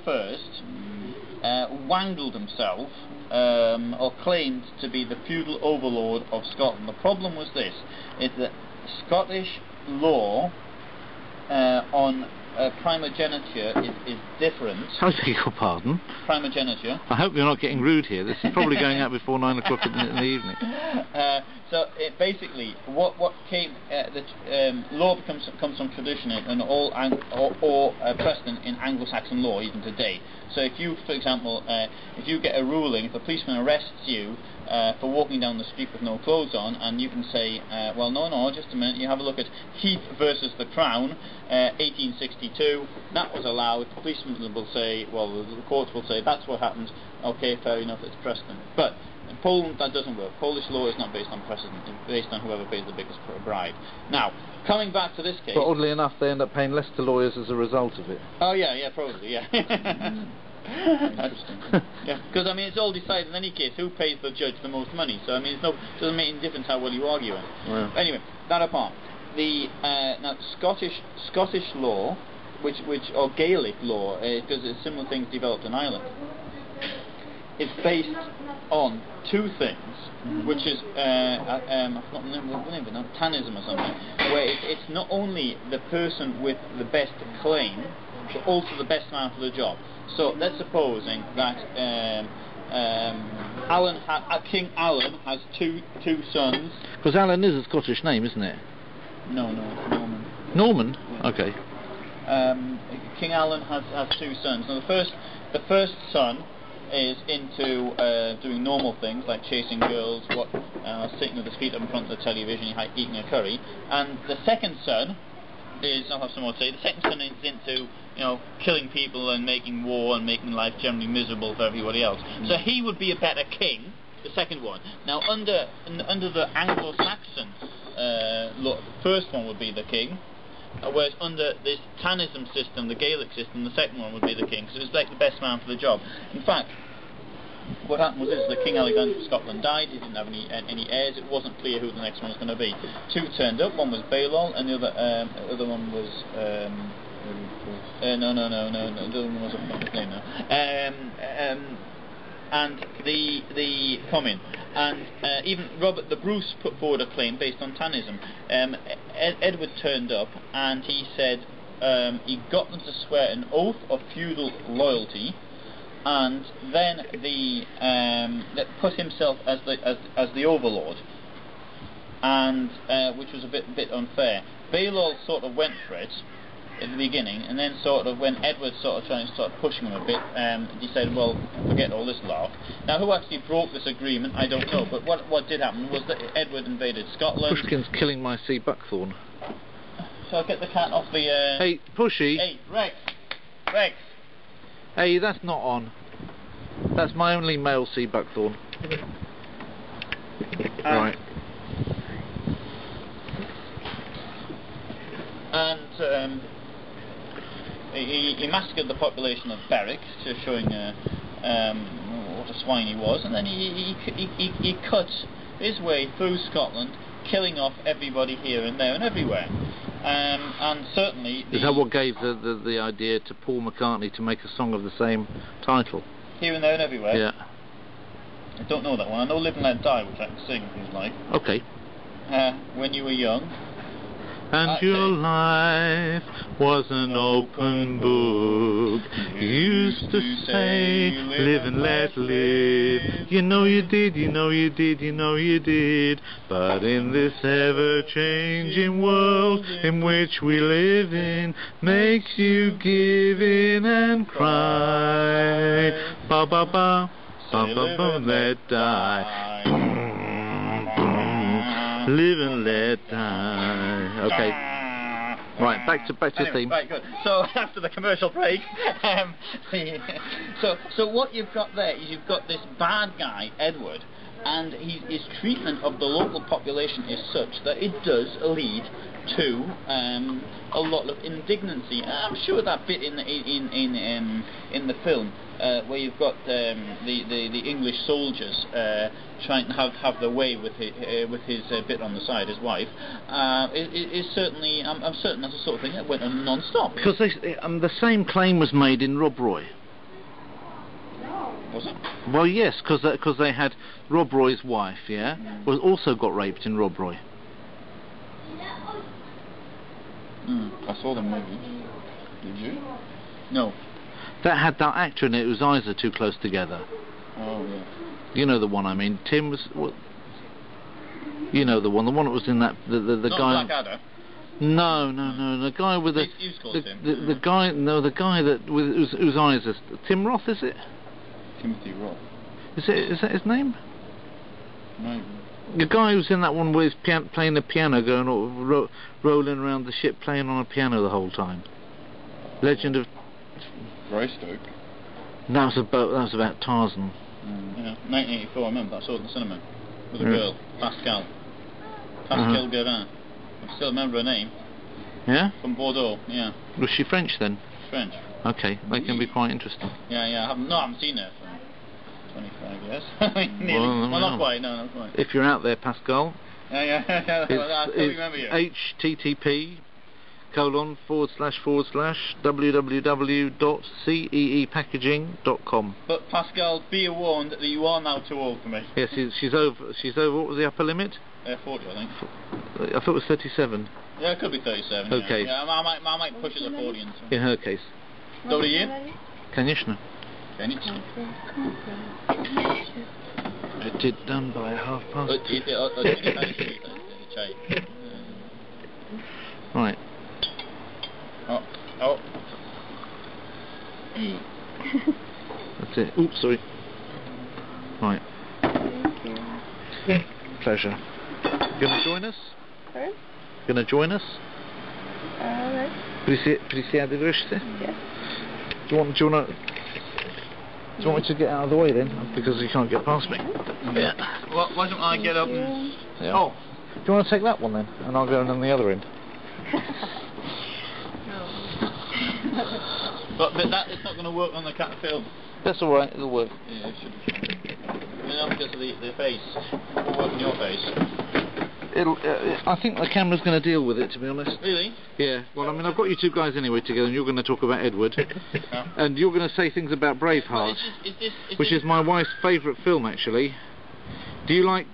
[SPEAKER 3] I wangled himself, or claimed to be the feudal overlord of Scotland. The problem was this: is that Scottish law on primogeniture is different.
[SPEAKER 1] I beg your pardon?
[SPEAKER 3] Primogeniture.
[SPEAKER 1] I hope you're not getting rude here. This is probably going out before 9 o'clock in the evening.
[SPEAKER 3] So basically, what came the law comes from tradition and all precedent in Anglo-Saxon law even today. So if you, for example, if you get a ruling, if a policeman arrests you for walking down the street with no clothes on, and you can say, well, no, just a minute, you have a look at Heath versus the Crown, 1862, that was allowed. The policeman will say, well, the courts will say, that's what happened, okay, fair enough, it's precedent. But in Poland, that doesn't work. Polish law is not based on precedent, it's based on whoever pays the biggest bribe. Now, coming back to this case...
[SPEAKER 1] But oddly enough, they end up paying less to lawyers as a result of it.
[SPEAKER 3] Oh, yeah, probably, yeah.
[SPEAKER 5] Interesting.
[SPEAKER 3] Yeah, because I mean it's all decided in any case who pays the judge the most money. So I mean it doesn't make any difference how well you argue it.
[SPEAKER 1] Wow.
[SPEAKER 3] Anyway, that apart, the now Scottish law, or Gaelic law, because similar things developed in Ireland, is based on two things, which is I've forgotten the name of it now, tannism or something, where it's not only the person with the best claim, but also the best man for the job. So let's supposing that King Alan has two sons.
[SPEAKER 1] Because Alan is a Scottish name, isn't it?
[SPEAKER 3] No, it's Norman.
[SPEAKER 1] Norman?
[SPEAKER 3] Yeah.
[SPEAKER 1] Okay.
[SPEAKER 3] King Alan has two sons. Now the first son is into doing normal things like chasing girls, sitting with his feet up in front of the television, eating a curry, and the second son is, I'll have some more to say, the second son is into, killing people and making war and making life generally miserable for everybody else. So he would be a better king, the second one. Now under the Anglo-Saxon law, the first one would be the king, whereas under this tannism system, the Gaelic system, the second one would be the king, because it was like the best man for the job. In fact, what happened was this: that King Alexander of Scotland died. He didn't have any heirs. It wasn't clear who the next one was going to be. Two turned up. One was Balliol, and the other one was no. The other one was his name now. And the Comyn, and even Robert the Bruce put forward a claim based on tannism. Edward turned up, and he said he got them to swear an oath of feudal loyalty. And then that put himself as the overlord, and which was a bit unfair. Balliol sort of went for it at the beginning, and then sort of when Edward started pushing him a bit, decided, well, forget all this lark. Now, who actually broke this agreement, I don't know. But what did happen was that Edward invaded Scotland.
[SPEAKER 1] Pushkin's killing my sea buckthorn.
[SPEAKER 3] So I'll get the cat off the.
[SPEAKER 1] Hey, Pushy.
[SPEAKER 3] Hey, Rex. Rex.
[SPEAKER 1] Hey, that's not on. That's my only male sea buckthorn. Right.
[SPEAKER 3] And he massacred the population of Berwick, just showing what a swine he was, and then he cut his way through Scotland, killing off everybody here and there and everywhere. And certainly...
[SPEAKER 1] Is that what gave the idea to Paul McCartney to make a song of the same title?
[SPEAKER 3] Here and there and everywhere?
[SPEAKER 1] Yeah.
[SPEAKER 3] I don't know that one. I know Live and Let Die, which I can sing if you like.
[SPEAKER 1] Okay.
[SPEAKER 3] When you were young.
[SPEAKER 1] And your life was an open book. You used to say, live and let live. You know you did, you know you did, you know you did. But in this ever-changing world in which we live in, makes you give in and cry. Ba ba ba, ba ba ba, let die. Live and let die. Okay. Right, back to the theme.
[SPEAKER 3] Right, good. So after the commercial break, so what you've got there is you've got this bad guy, Edward, and his treatment of the local population is such that it does lead to a lot of indignancy. I'm sure that bit in the film where you've got the English soldiers trying to have their way with his bit on the side, his wife, is certainly I'm certain that's the sort of thing that went on non-stop.
[SPEAKER 1] Because the same claim was made in Rob Roy.
[SPEAKER 3] Was it?
[SPEAKER 1] Well, yes, because they had Rob Roy's wife, yeah, was also got raped in Rob Roy.
[SPEAKER 5] I saw the movie. Did you?
[SPEAKER 3] No.
[SPEAKER 1] That had that actor in it whose eyes are too close together.
[SPEAKER 5] Oh, yeah.
[SPEAKER 1] You know the one I mean. Tim was... What, you know the one that was in that... The
[SPEAKER 3] Not
[SPEAKER 1] guy...
[SPEAKER 3] Blackadder.
[SPEAKER 1] No, the guy with the... The guy... No, the guy that... whose eyes are... Tim Roth, is it?
[SPEAKER 5] Timothy Roth.
[SPEAKER 1] Is that his name?
[SPEAKER 5] No.
[SPEAKER 1] The guy who's in that one where he's playing the piano, going rolling around the ship, playing on a piano the whole time. Legend of
[SPEAKER 5] Greystoke.
[SPEAKER 1] That was about Tarzan.
[SPEAKER 3] Yeah, 1984. I remember. I saw it in the cinema with a girl, Pascal Guerin. I still remember her name.
[SPEAKER 1] Yeah.
[SPEAKER 3] From Bordeaux. Yeah.
[SPEAKER 1] Was she French then?
[SPEAKER 3] French.
[SPEAKER 1] Okay, that can be quite interesting.
[SPEAKER 3] Yeah. I haven't seen her for 25 years. Nearly. Well, not quite. No, not quite.
[SPEAKER 1] If you're out there, Pascal.
[SPEAKER 3] Yeah. I still remember you.
[SPEAKER 1] http://www.ceepackaging.com.
[SPEAKER 3] But Pascal, be warned that you are now too old for me.
[SPEAKER 1] Yes, she's over. What was the upper limit?
[SPEAKER 3] 40, I think.
[SPEAKER 1] I thought it was 37.
[SPEAKER 3] Yeah, it could be 37.
[SPEAKER 1] Okay.
[SPEAKER 3] Yeah, I might push it to 40.
[SPEAKER 1] In her case.
[SPEAKER 3] Dobry dzień.
[SPEAKER 1] Конечно.
[SPEAKER 3] Конечно.
[SPEAKER 1] It done by past. Right.
[SPEAKER 3] Oh.
[SPEAKER 1] That's it. Oops, sorry. Right. Pleasure. Gonna join us?
[SPEAKER 6] Sorry?
[SPEAKER 1] Gonna join us?
[SPEAKER 6] No.
[SPEAKER 1] Присяды врышься?
[SPEAKER 6] Yes.
[SPEAKER 1] Do you want me to get out of the way then? Because you can't get past me. Yeah.
[SPEAKER 3] Why don't I get up and...
[SPEAKER 1] Yeah. Oh. Do you want to take that one then? And I'll go on the other end.
[SPEAKER 3] But that is not going to work on the cat film.
[SPEAKER 1] That's alright, it'll work.
[SPEAKER 3] Yeah, it should. Because of the face. It will work on your face.
[SPEAKER 1] I think the camera's going to deal with it, to be honest.
[SPEAKER 3] Really?
[SPEAKER 1] Yeah. Well, I mean, I've got you two guys anyway together, and you're going to talk about Edward,
[SPEAKER 3] Yeah.
[SPEAKER 1] and you're going to say things about Braveheart, which is my wife's favourite film, actually. Do you like?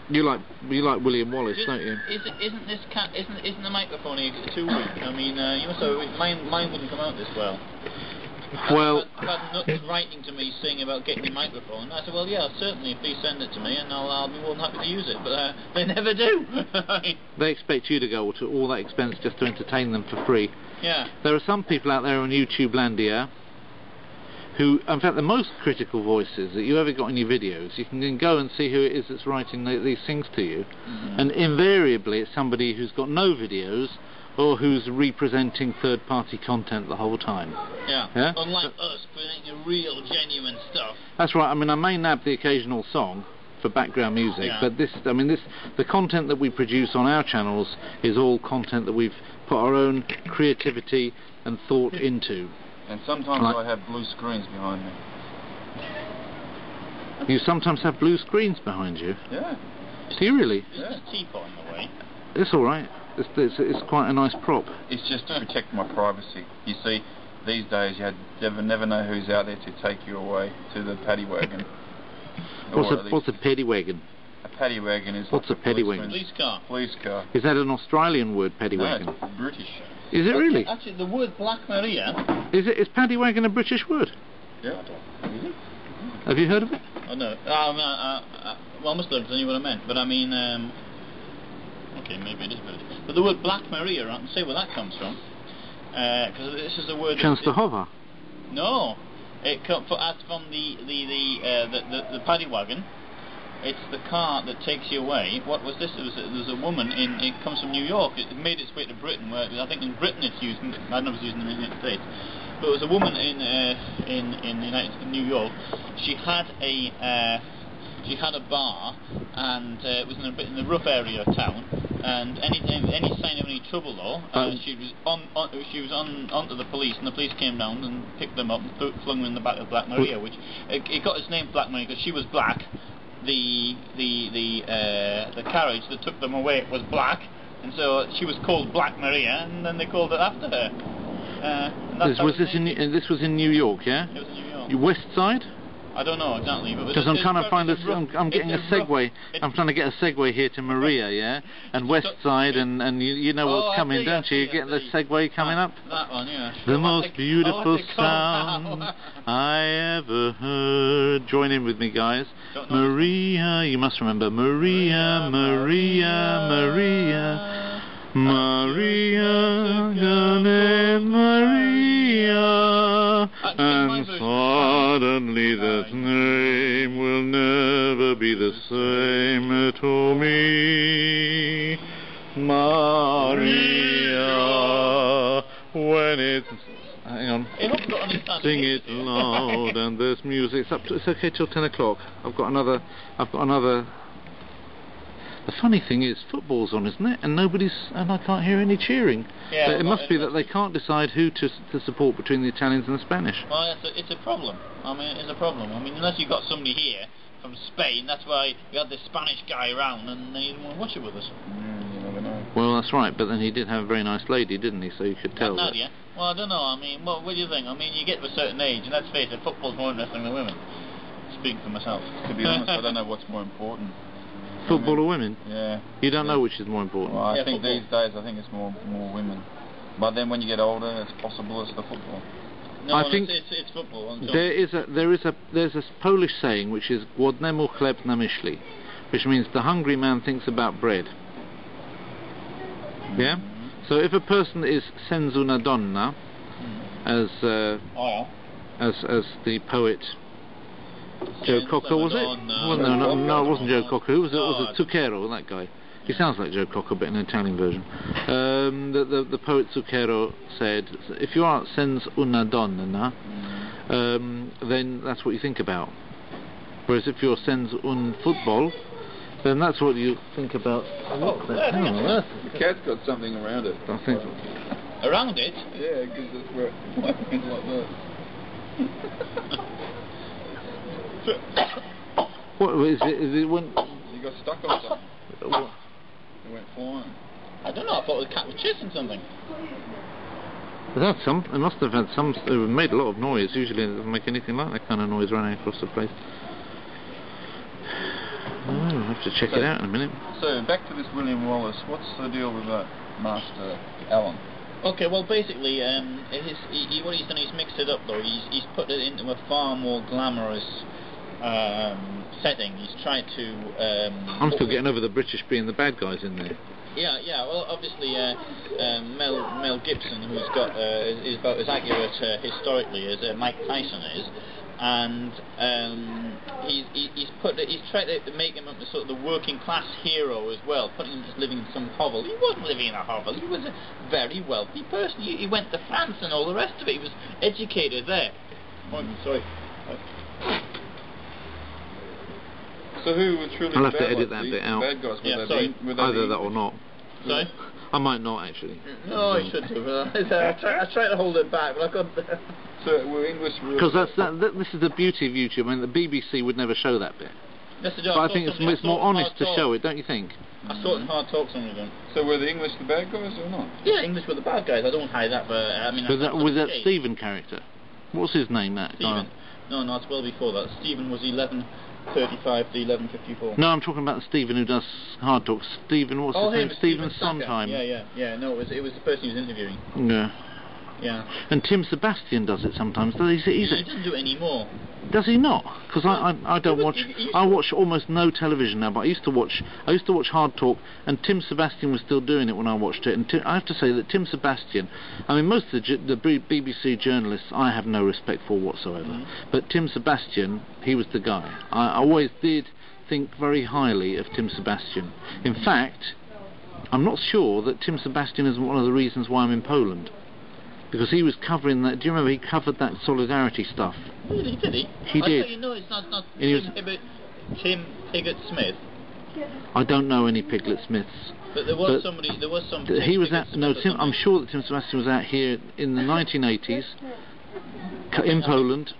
[SPEAKER 1] You like William Wallace, don't you?
[SPEAKER 3] Isn't this cat? Isn't the microphone too weak? I mean, you must have. Mine wouldn't come out this well.
[SPEAKER 1] Well,
[SPEAKER 3] I've had nuts writing to me saying about getting a microphone. I said, well, yeah, certainly, please send it to me, and I'll be more than happy to use it. But they never do.
[SPEAKER 1] They expect you to go to all that expense just to entertain them for free.
[SPEAKER 3] Yeah.
[SPEAKER 1] There are some people out there on YouTube Landia who, in fact, the most critical voices that you ever got in your videos, you can then go and see who it is that's writing these things to you, and invariably it's somebody who's got no videos or who's representing third-party content the whole time.
[SPEAKER 2] Yeah.
[SPEAKER 1] Yeah?
[SPEAKER 2] Unlike us, presenting real, genuine stuff.
[SPEAKER 1] That's right. I mean, I may nab the occasional song for background music,
[SPEAKER 2] Yeah.
[SPEAKER 1] but the content that we produce on our channels is all content that we've put our own creativity and thought into.
[SPEAKER 5] And sometimes
[SPEAKER 1] Like-
[SPEAKER 5] I have blue screens behind me.
[SPEAKER 1] You sometimes have blue screens behind you.
[SPEAKER 5] Yeah.
[SPEAKER 1] Do you really?
[SPEAKER 2] Is the teapot in the way?
[SPEAKER 1] It's all right. It's quite a nice prop.
[SPEAKER 5] It's just to protect my privacy. You see, these days you never know who's out there to take you away to the paddy wagon.
[SPEAKER 1] What's a paddy wagon?
[SPEAKER 5] A paddy wagon is
[SPEAKER 1] What's
[SPEAKER 5] like
[SPEAKER 1] a paddy wagon?
[SPEAKER 2] Police car.
[SPEAKER 5] Police car.
[SPEAKER 1] Is that an Australian word, paddy
[SPEAKER 5] No,
[SPEAKER 1] wagon?
[SPEAKER 5] it's British.
[SPEAKER 1] Is it really?
[SPEAKER 2] Actually, the word Black Maria...
[SPEAKER 1] Is paddy wagon a British word?
[SPEAKER 5] Yeah.
[SPEAKER 1] Have you heard of it?
[SPEAKER 2] Oh no. Well, I must have known what I meant, but I mean... okay, maybe it is British. But the word Black Maria, I can say where that comes from. Because this is a word...
[SPEAKER 1] Częstochowa.
[SPEAKER 2] No. It comes from the paddy wagon. It's the car that takes you away. What was this? There's a woman it comes from New York. It made its way to Britain. Where I think in Britain it's used. I don't know if it's used in the United States. But it was a woman in New York. She had a bar, and it was in the rough area of town. And any sign of any trouble though, she was onto the police, and the police came down and picked them up and flung them in the back of Black Maria, which it got its name Black Maria because she was black. The carriage that took them away was black, and so she was called Black Maria, and then they called it after her.
[SPEAKER 1] This was in New York, yeah?
[SPEAKER 2] It was in New York.
[SPEAKER 1] West Side?
[SPEAKER 2] I don't know exactly, but
[SPEAKER 1] because I'm trying to find I'm getting a segue. I'm trying to get a segue here to Maria, yeah, and West Side, and you know what's coming, don't you? You get the segue coming up.
[SPEAKER 2] That one, yeah.
[SPEAKER 1] The most beautiful sound I ever heard. Join in with me, guys. Maria, you must remember Maria, Maria, Maria, Maria, Maria, and suddenly that name will never be the same to me. Maria, when it's... Hang on. Sing it loud, and there's music. It's okay till 10 o'clock. I've got another... The funny thing is, football's on, isn't it? And I can't hear any cheering.
[SPEAKER 2] Yeah,
[SPEAKER 1] it must be that they can't decide who to support between the Italians and the Spanish.
[SPEAKER 2] Well, it's a problem. I mean, it's a problem. I mean, unless you've got somebody here from Spain, that's why we had this Spanish guy around, and they didn't want to watch it with us.
[SPEAKER 5] You never know.
[SPEAKER 1] Well, that's right, but then he did have a very nice lady, didn't he? So you could tell.
[SPEAKER 2] Nadia. Well, I don't know. I mean, what do you think? I mean, you get to a certain age, and let's face it, football's more interesting than women. Speaking for myself.
[SPEAKER 5] To be honest, I don't know what's more important.
[SPEAKER 1] Football or women?
[SPEAKER 5] Yeah.
[SPEAKER 1] You don't know which is more important?
[SPEAKER 5] Well, I think
[SPEAKER 2] football.
[SPEAKER 5] these days, I think it's more women. But then when you get older, it's possible it's the football.
[SPEAKER 2] No,
[SPEAKER 1] I think
[SPEAKER 2] it's football.
[SPEAKER 1] There's a Polish saying which is "Głodnemu chleb na myśli," which means the hungry man thinks about bread. Yeah. So if a person is sensu na donna, as the poet Joe Cocker, was it? Well, no, it wasn't Joe Cocker. Who was it? Was it Zucchero, that guy? He sounds like Joe Cocker, but in an Italian version. The poet Zucchero said, if you are sens una donna, then that's what you think about. Whereas if you're sens un football, then that's what you think about.
[SPEAKER 5] The cat's got something around it.
[SPEAKER 1] I think.
[SPEAKER 2] Around it?
[SPEAKER 5] Yeah, because it's where it went like that.
[SPEAKER 1] What is it? Is it when
[SPEAKER 5] You got stuck on something. It went flying.
[SPEAKER 2] I don't know. I thought the cat was chasing something.
[SPEAKER 1] It must have had some. It made a lot of noise. Usually, it doesn't make anything like that kind of noise running across the place. I'll have to check it out in a minute.
[SPEAKER 5] So back to this William Wallace. What's the deal with that Master Alan?
[SPEAKER 2] Okay, well, basically, what he's done, he's mixed it up though. He's put it into a far more glamorous setting. He's tried to.
[SPEAKER 1] I'm still getting over the British being the bad guys in there.
[SPEAKER 2] Yeah. Well, obviously, Mel Gibson, who's got is about as accurate historically as Mike Tyson is, and he's he's tried to make him up as sort of the working class hero as well, putting him just living in some hovel. He wasn't living in a hovel. He was a very wealthy person. He went to France and all the rest of it. He was educated there. Oh, sorry.
[SPEAKER 5] So who was truly
[SPEAKER 1] I'll
[SPEAKER 5] the
[SPEAKER 1] have to
[SPEAKER 5] bad
[SPEAKER 1] edit
[SPEAKER 5] ones?
[SPEAKER 1] that bit
[SPEAKER 5] The
[SPEAKER 1] out.
[SPEAKER 5] bad guys,
[SPEAKER 2] Yeah, sorry.
[SPEAKER 1] Either that or not.
[SPEAKER 2] Sorry?
[SPEAKER 1] I might not actually.
[SPEAKER 2] No, I should do. I try to hold it back, but I couldn't.
[SPEAKER 5] So we're English.
[SPEAKER 1] Because this is the beauty of YouTube. I mean, the BBC would never show that bit.
[SPEAKER 2] That's the
[SPEAKER 1] But I think it's more honest to show it, don't you think?
[SPEAKER 2] I saw it in Hard Talk, some of them.
[SPEAKER 5] So were the English the bad guys or not?
[SPEAKER 2] Yeah, English were the bad guys. I don't hide that, but I mean.
[SPEAKER 1] With that Stephen character. What's his name? That
[SPEAKER 2] Stephen.
[SPEAKER 1] guy?
[SPEAKER 2] No, it's well before that. Stephen was 11:35 to 11:54.
[SPEAKER 1] No, I'm talking about Stephen who does Hard Talk. Stephen, what's his name? Stephen Sondheim.
[SPEAKER 2] Yeah. No, it was the person he was interviewing.
[SPEAKER 1] Yeah.
[SPEAKER 2] Yeah.
[SPEAKER 1] And Tim Sebastian does it sometimes. He
[SPEAKER 2] doesn't do it anymore.
[SPEAKER 1] Does he not? Because I don't watch. I watch almost no television now. But I used to watch Hard Talk, and Tim Sebastian was still doing it when I watched it. And I have to say that Tim Sebastian, I mean, most of the BBC journalists I have no respect for whatsoever. But Tim Sebastian, he was the guy. I always did think very highly of Tim Sebastian. In fact, I'm not sure that Tim Sebastian is one of the reasons why I'm in Poland. Because he was covering that. Do you remember he covered that solidarity stuff?
[SPEAKER 2] Really, did he?
[SPEAKER 1] He did.
[SPEAKER 2] You know, it's not Tim Pigott Smith.
[SPEAKER 1] I don't know any Piglet Smiths.
[SPEAKER 2] But there was some.
[SPEAKER 1] He was at Tim. I'm sure that Tim Sebastian was out here in the 1980s in Poland,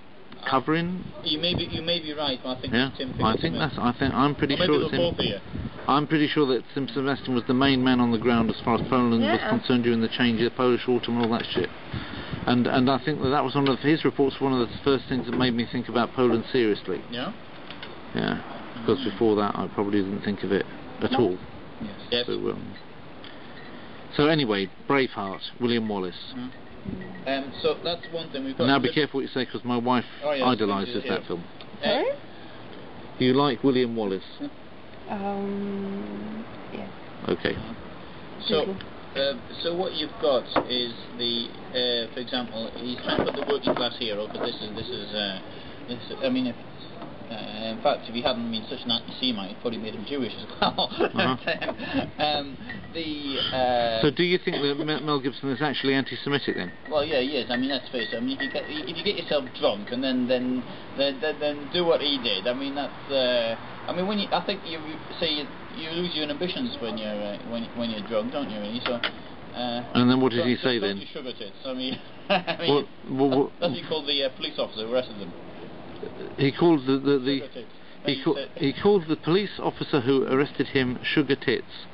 [SPEAKER 1] covering.
[SPEAKER 2] You may be right, but I think it's Tim Pigott Smith.
[SPEAKER 1] I'm pretty sure it's him. I'm pretty sure that Tim Sebastian was the main man on the ground as far as Poland was concerned during the change of the Polish Autumn and all that shit. And I think that was one of his reports. One of the first things that made me think about Poland seriously.
[SPEAKER 2] Yeah.
[SPEAKER 1] Yeah. Because before that, I probably didn't think of it at all.
[SPEAKER 2] Yes.
[SPEAKER 1] So anyway, Braveheart, William Wallace.
[SPEAKER 2] So that's one thing we've got.
[SPEAKER 1] Now be careful what you say, because my wife idolises that film.
[SPEAKER 6] Sorry?
[SPEAKER 1] You like William Wallace?
[SPEAKER 6] Yes.
[SPEAKER 1] Okay.
[SPEAKER 2] So what you've got is for example, he's trying to put the working class hero, but this is I mean, in fact, if he hadn't been such an anti-Semite, he'd probably made him Jewish as well.
[SPEAKER 1] So do you think that Mel Gibson is actually anti-Semitic then?
[SPEAKER 2] Well, yeah, he is. I mean, let's face it. I mean, if you get yourself drunk and then do what he did, I mean, that's. I mean, I think you lose your ambitions when you're drunk, don't you? Really? So.
[SPEAKER 1] And then what did he say then?
[SPEAKER 2] Sugar tits. I mean, that's what he called the police officer who arrested them.
[SPEAKER 1] He called he called the police officer who arrested him sugar tits.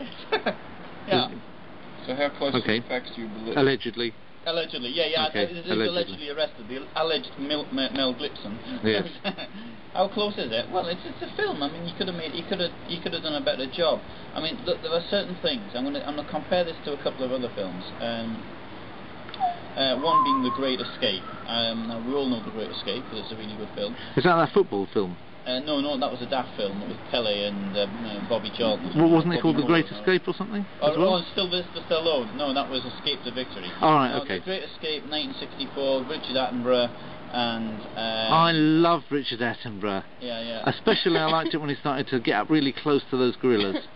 [SPEAKER 2] Yeah.
[SPEAKER 5] So how close to the facts do you believe?
[SPEAKER 1] Allegedly.
[SPEAKER 2] Allegedly, yeah.
[SPEAKER 1] Okay.
[SPEAKER 2] He's allegedly arrested. The alleged Mel Gibson.
[SPEAKER 1] Yes.
[SPEAKER 2] How close is it? Well, it's a film. I mean, he could have done a better job. I mean, look, there are certain things. I'm gonna compare this to a couple of other films. One being The Great Escape. Now we all know The Great Escape because it's a really good film.
[SPEAKER 1] Is that football film?
[SPEAKER 2] No, that was a daft film with Pele and Bobby Charlton.
[SPEAKER 1] Well, wasn't it called The Great Escape or something?
[SPEAKER 2] Still Stallone. No, that was Escape to Victory.
[SPEAKER 1] All right, okay.
[SPEAKER 2] The Great Escape, 1964, Richard Attenborough, and.
[SPEAKER 1] I love Richard Attenborough.
[SPEAKER 2] Yeah.
[SPEAKER 1] Especially, I liked it when he started to get up really close to those gorillas.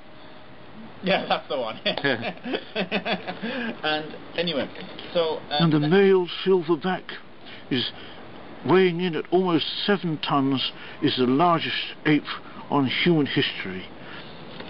[SPEAKER 2] Yeah, that's the one. And anyway, so.
[SPEAKER 1] And the male silverback is weighing in at almost 7 tons, is the largest ape on human history.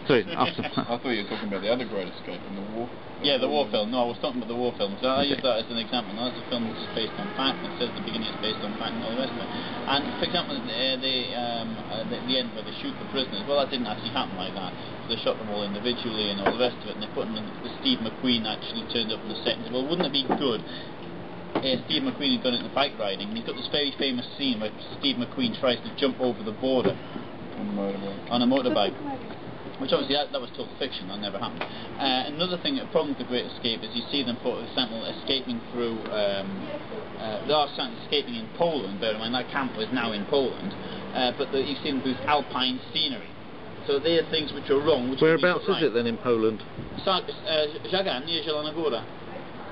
[SPEAKER 1] Sorry, after.
[SPEAKER 5] I thought you were talking about the other Great Escape in the war.
[SPEAKER 2] Yeah, the war film. No, I was talking about the war film. So I use that as an example. Now, that's a film which is based on fact. It says at the beginning it's based on fact and all the rest of it. And for example, the end where they shoot the prisoners. Well, that didn't actually happen like that. So they shot them all individually and all the rest of it. And they put them in. Steve McQueen actually turned up in the set and said, "Well, wouldn't it be good?" Steve McQueen had gone into bike riding, and he's got this very famous scene where Steve McQueen tries to jump over the border on a motorbike. Which obviously that was total fiction, that never happened. Another thing, a problem with The Great Escape is you see them, for example, escaping through, they are escaping in Poland, bear in mind that camp was now in Poland, but you see them through alpine scenery. So they are things which are wrong.
[SPEAKER 1] Whereabouts is it then in Poland?
[SPEAKER 2] Żagań, near Zielona Góra.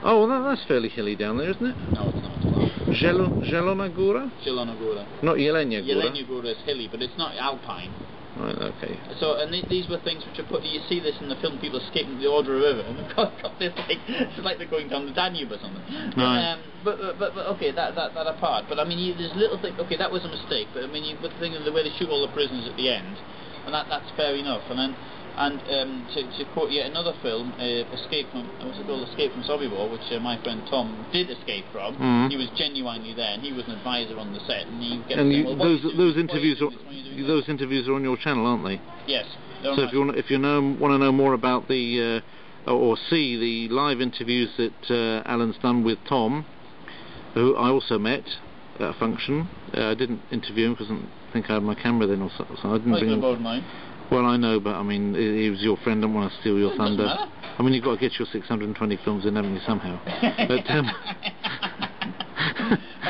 [SPEAKER 1] Oh, well, that's fairly hilly down there, isn't it?
[SPEAKER 2] No, it's not.
[SPEAKER 1] Zielona Góra?
[SPEAKER 2] Zielona Góra.
[SPEAKER 1] Not Jelenia Góra?
[SPEAKER 2] Jelenia Góra is hilly, but it's not alpine.
[SPEAKER 1] Right, okay.
[SPEAKER 2] So, and these were things which are put. You see this in the film, people escaping the Oder River, and they've got this it's like they're going down the Danube or something.
[SPEAKER 1] Right.
[SPEAKER 2] But okay, that apart. But I mean, there's little things. Okay, that was a mistake. But I mean, you put the thing in the way they shoot all the prisoners at the end, and that's fair enough. And then. To quote yet another film, Escape from Sobibor, which my friend Tom did escape from. He was genuinely there, and he was an advisor on the set. And he kept saying, well, those interviews
[SPEAKER 1] are on your channel, aren't they?
[SPEAKER 2] Yes.
[SPEAKER 1] So if you want to know more about the or see the live interviews that Alan's done with Tom, who I also met at a function. I didn't interview him because I didn't think I had my camera then, or so I didn't bring him.
[SPEAKER 2] Mine.
[SPEAKER 1] Well, I know, but I mean, he was your friend. I don't want to steal your thunder. I mean, you've got to get your 620 films in, haven't you, somehow?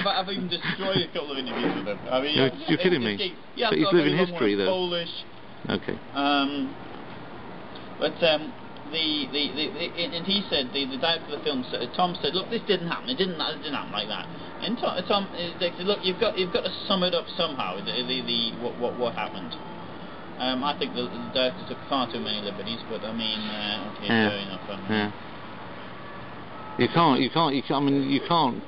[SPEAKER 1] But,
[SPEAKER 2] I've even destroyed a couple of interviews with him. I mean,
[SPEAKER 1] you're kidding me.
[SPEAKER 2] Yeah,
[SPEAKER 1] but he's living history, though.
[SPEAKER 2] Polish.
[SPEAKER 1] Okay.
[SPEAKER 2] And he said the director of the film, Tom said, look, this didn't happen. It didn't happen like that. And Tom said, look, you've got to sum it up somehow. What happened. I think the director took far too many liberties, but I mean, okay, fair enough.
[SPEAKER 1] You can't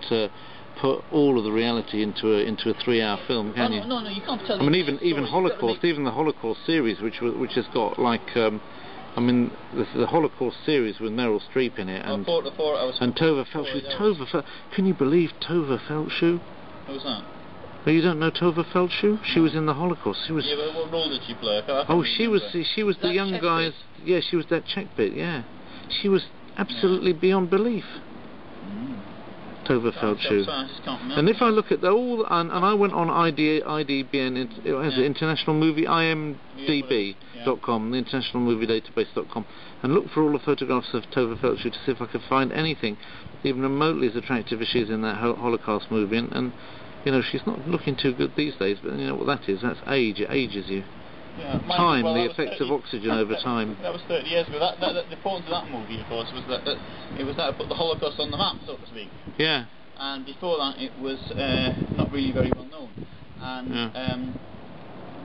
[SPEAKER 1] put all of the reality into a 3-hour film, can you?
[SPEAKER 2] No, you can't tell.
[SPEAKER 1] I mean, even Holocaust, even the Holocaust series, which has got like, the Holocaust series with Meryl Streep in it, and Tova Feldshuh. Can you believe Tova Feldshuh?
[SPEAKER 2] Who was that?
[SPEAKER 1] Well, you don't know Tova Feldshuh? She was in the Holocaust. She was.
[SPEAKER 2] Yeah, but what role did she play?
[SPEAKER 1] She was the young guy's. Yeah, she was that Czech bit. Yeah, she was absolutely beyond belief. Tova Feldshuh. And if I look at all, and I went on IDBN, International Movie, IMDb.com, the International Movie Database.com, and looked for all the photographs of Tova Feldshuh to see if I could find anything even remotely as attractive as she is in that Holocaust movie. And you know, she's not looking too good these days, but you know what that is? That's age. It ages you.
[SPEAKER 2] Yeah,
[SPEAKER 1] time, the effects of oxygen over time.
[SPEAKER 2] That was 30 years ago. The importance of that movie, of course, was that it was that it put the Holocaust on the map, so to speak.
[SPEAKER 1] Yeah.
[SPEAKER 2] And before that, it was not really very well known. And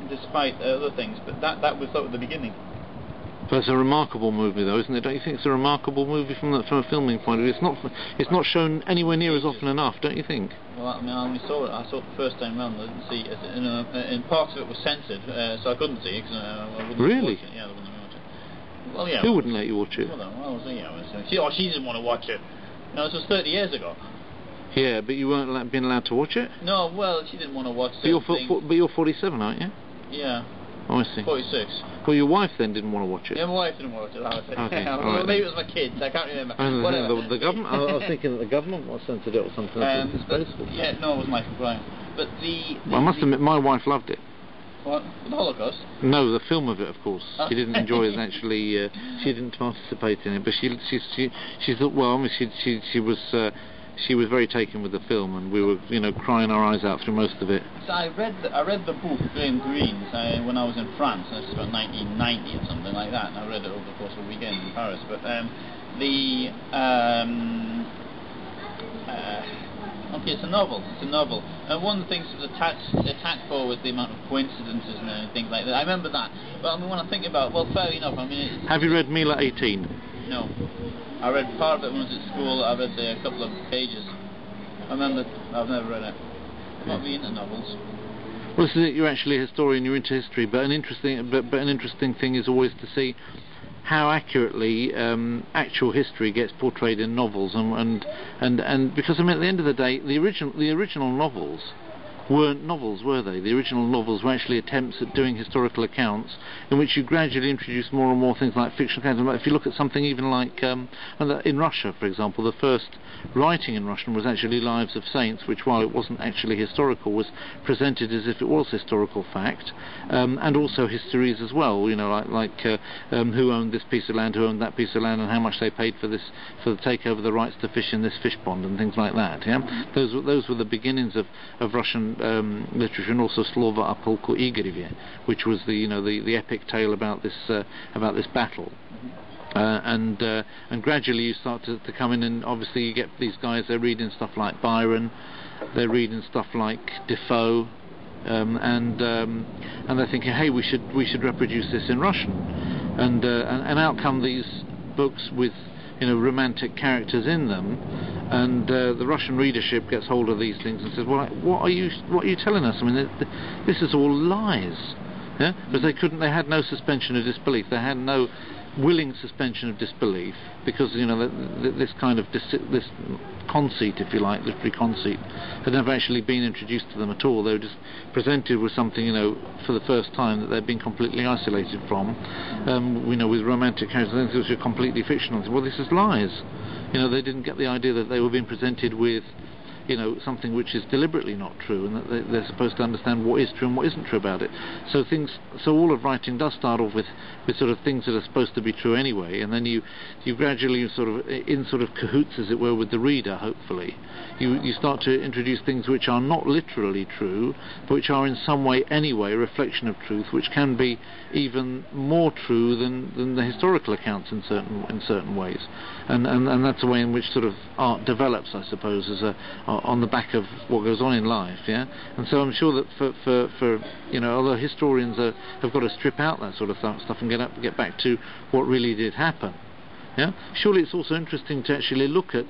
[SPEAKER 2] despite other things, but that was sort of the beginning.
[SPEAKER 1] But it's a remarkable movie, though, isn't it? Don't you think it's a remarkable movie from a filming point of view? It's not shown anywhere near as often enough, don't you think?
[SPEAKER 2] Well, I mean, I only saw it. I saw it the first time round. I didn't see it. In parts of it was censored, so I couldn't see it. Cause, I wouldn't
[SPEAKER 1] really?
[SPEAKER 2] Watch it. Yeah, I wouldn't watch it. Well, yeah.
[SPEAKER 1] Who wouldn't let you watch it?
[SPEAKER 2] She didn't want to watch it. No, this was 30 years ago.
[SPEAKER 1] Yeah, but you weren't being allowed to watch it?
[SPEAKER 2] No, well, she didn't want to watch it.
[SPEAKER 1] But you're 47, aren't you?
[SPEAKER 2] Yeah.
[SPEAKER 1] Oh, I see.
[SPEAKER 2] 46.
[SPEAKER 1] Well, your wife then didn't want to watch it.
[SPEAKER 2] Yeah, my wife didn't watch it.
[SPEAKER 1] Okay.
[SPEAKER 2] Well, maybe it was my kids. I can't remember.
[SPEAKER 1] The government. I was thinking that the government was censored it or something. That's disgraceful.
[SPEAKER 2] Yeah, no, it was Michael Bryan. But I
[SPEAKER 1] must admit, my wife loved it.
[SPEAKER 2] What? The Holocaust?
[SPEAKER 1] No, the film of it, of course. She didn't enjoy it. Actually, she didn't participate in it. But she thought. Well, I mean, she was. She was very taken with the film, and we were, crying our eyes out through most of it.
[SPEAKER 2] So I read the book Graham Greene's when I was in France. This is about 1990 or something like that. And I read it over the course of a weekend in Paris. But okay, it's a novel. And one of the things that was attacked for was the amount of coincidences and things like that. I remember that. But I mean, when I think about, well, fair enough. I mean,
[SPEAKER 1] have you read Mila 18?
[SPEAKER 2] No. I read part of it when I was at school. I read a couple of pages. I remember. I've never read it. I'm not really into novels.
[SPEAKER 1] Well, this is it. You're actually a historian. You're into history, but an interesting thing is always to see how accurately actual history gets portrayed in novels, and because I mean, at the end of the day, the original novels weren't novels, were they? The original novels were actually attempts at doing historical accounts in which you gradually introduce more and more things like fictional accounts. If you look at something even like in Russia, for example, the first writing in Russian was actually Lives of Saints, which, while it wasn't actually historical, was presented as if it was historical fact, and also histories as well, like who owned this piece of land, who owned that piece of land, and how much they paid for the takeover the rights to fish in this fish pond, and things like that. Yeah, those were the beginnings of Russian literature, and also Slova o polku Igorevе, which was the epic tale about this battle. and gradually you start to come in, and obviously you get these guys, they're reading stuff like Byron, they're reading stuff like Defoe, and they're thinking, hey, we should reproduce this in Russian, and out come these books with, you know, romantic characters in them, and the Russian readership gets hold of these things and says, well, what are you telling us? I mean, this is all lies, yeah? Because they had no suspension of disbelief, they had no willing suspension of disbelief, because, you know, this kind of this conceit, if you like, literary conceit, had never actually been introduced to them at all. They were just presented with something, you know, for the first time that they'd been completely isolated from, you know, with romantic characters, which were completely fictional. Well, this is lies. You know, they didn't get the idea that they were being presented with, you know, something which is deliberately not true, and that they're supposed to understand what is true and what isn't true about it. So all of writing does start off with sort of things that are supposed to be true anyway, and then you gradually sort of, in sort of cahoots, as it were, with the reader, hopefully, you start to introduce things which are not literally true, but which are in some way anyway a reflection of truth, which can be even more true than the historical accounts in certain ways, and that's a way in which sort of art develops, I suppose, as on the back of what goes on in life, yeah. And so I'm sure that for you know, although historians have got to strip out that sort of stuff and get back to what really did happen, yeah. Surely it's also interesting to actually look at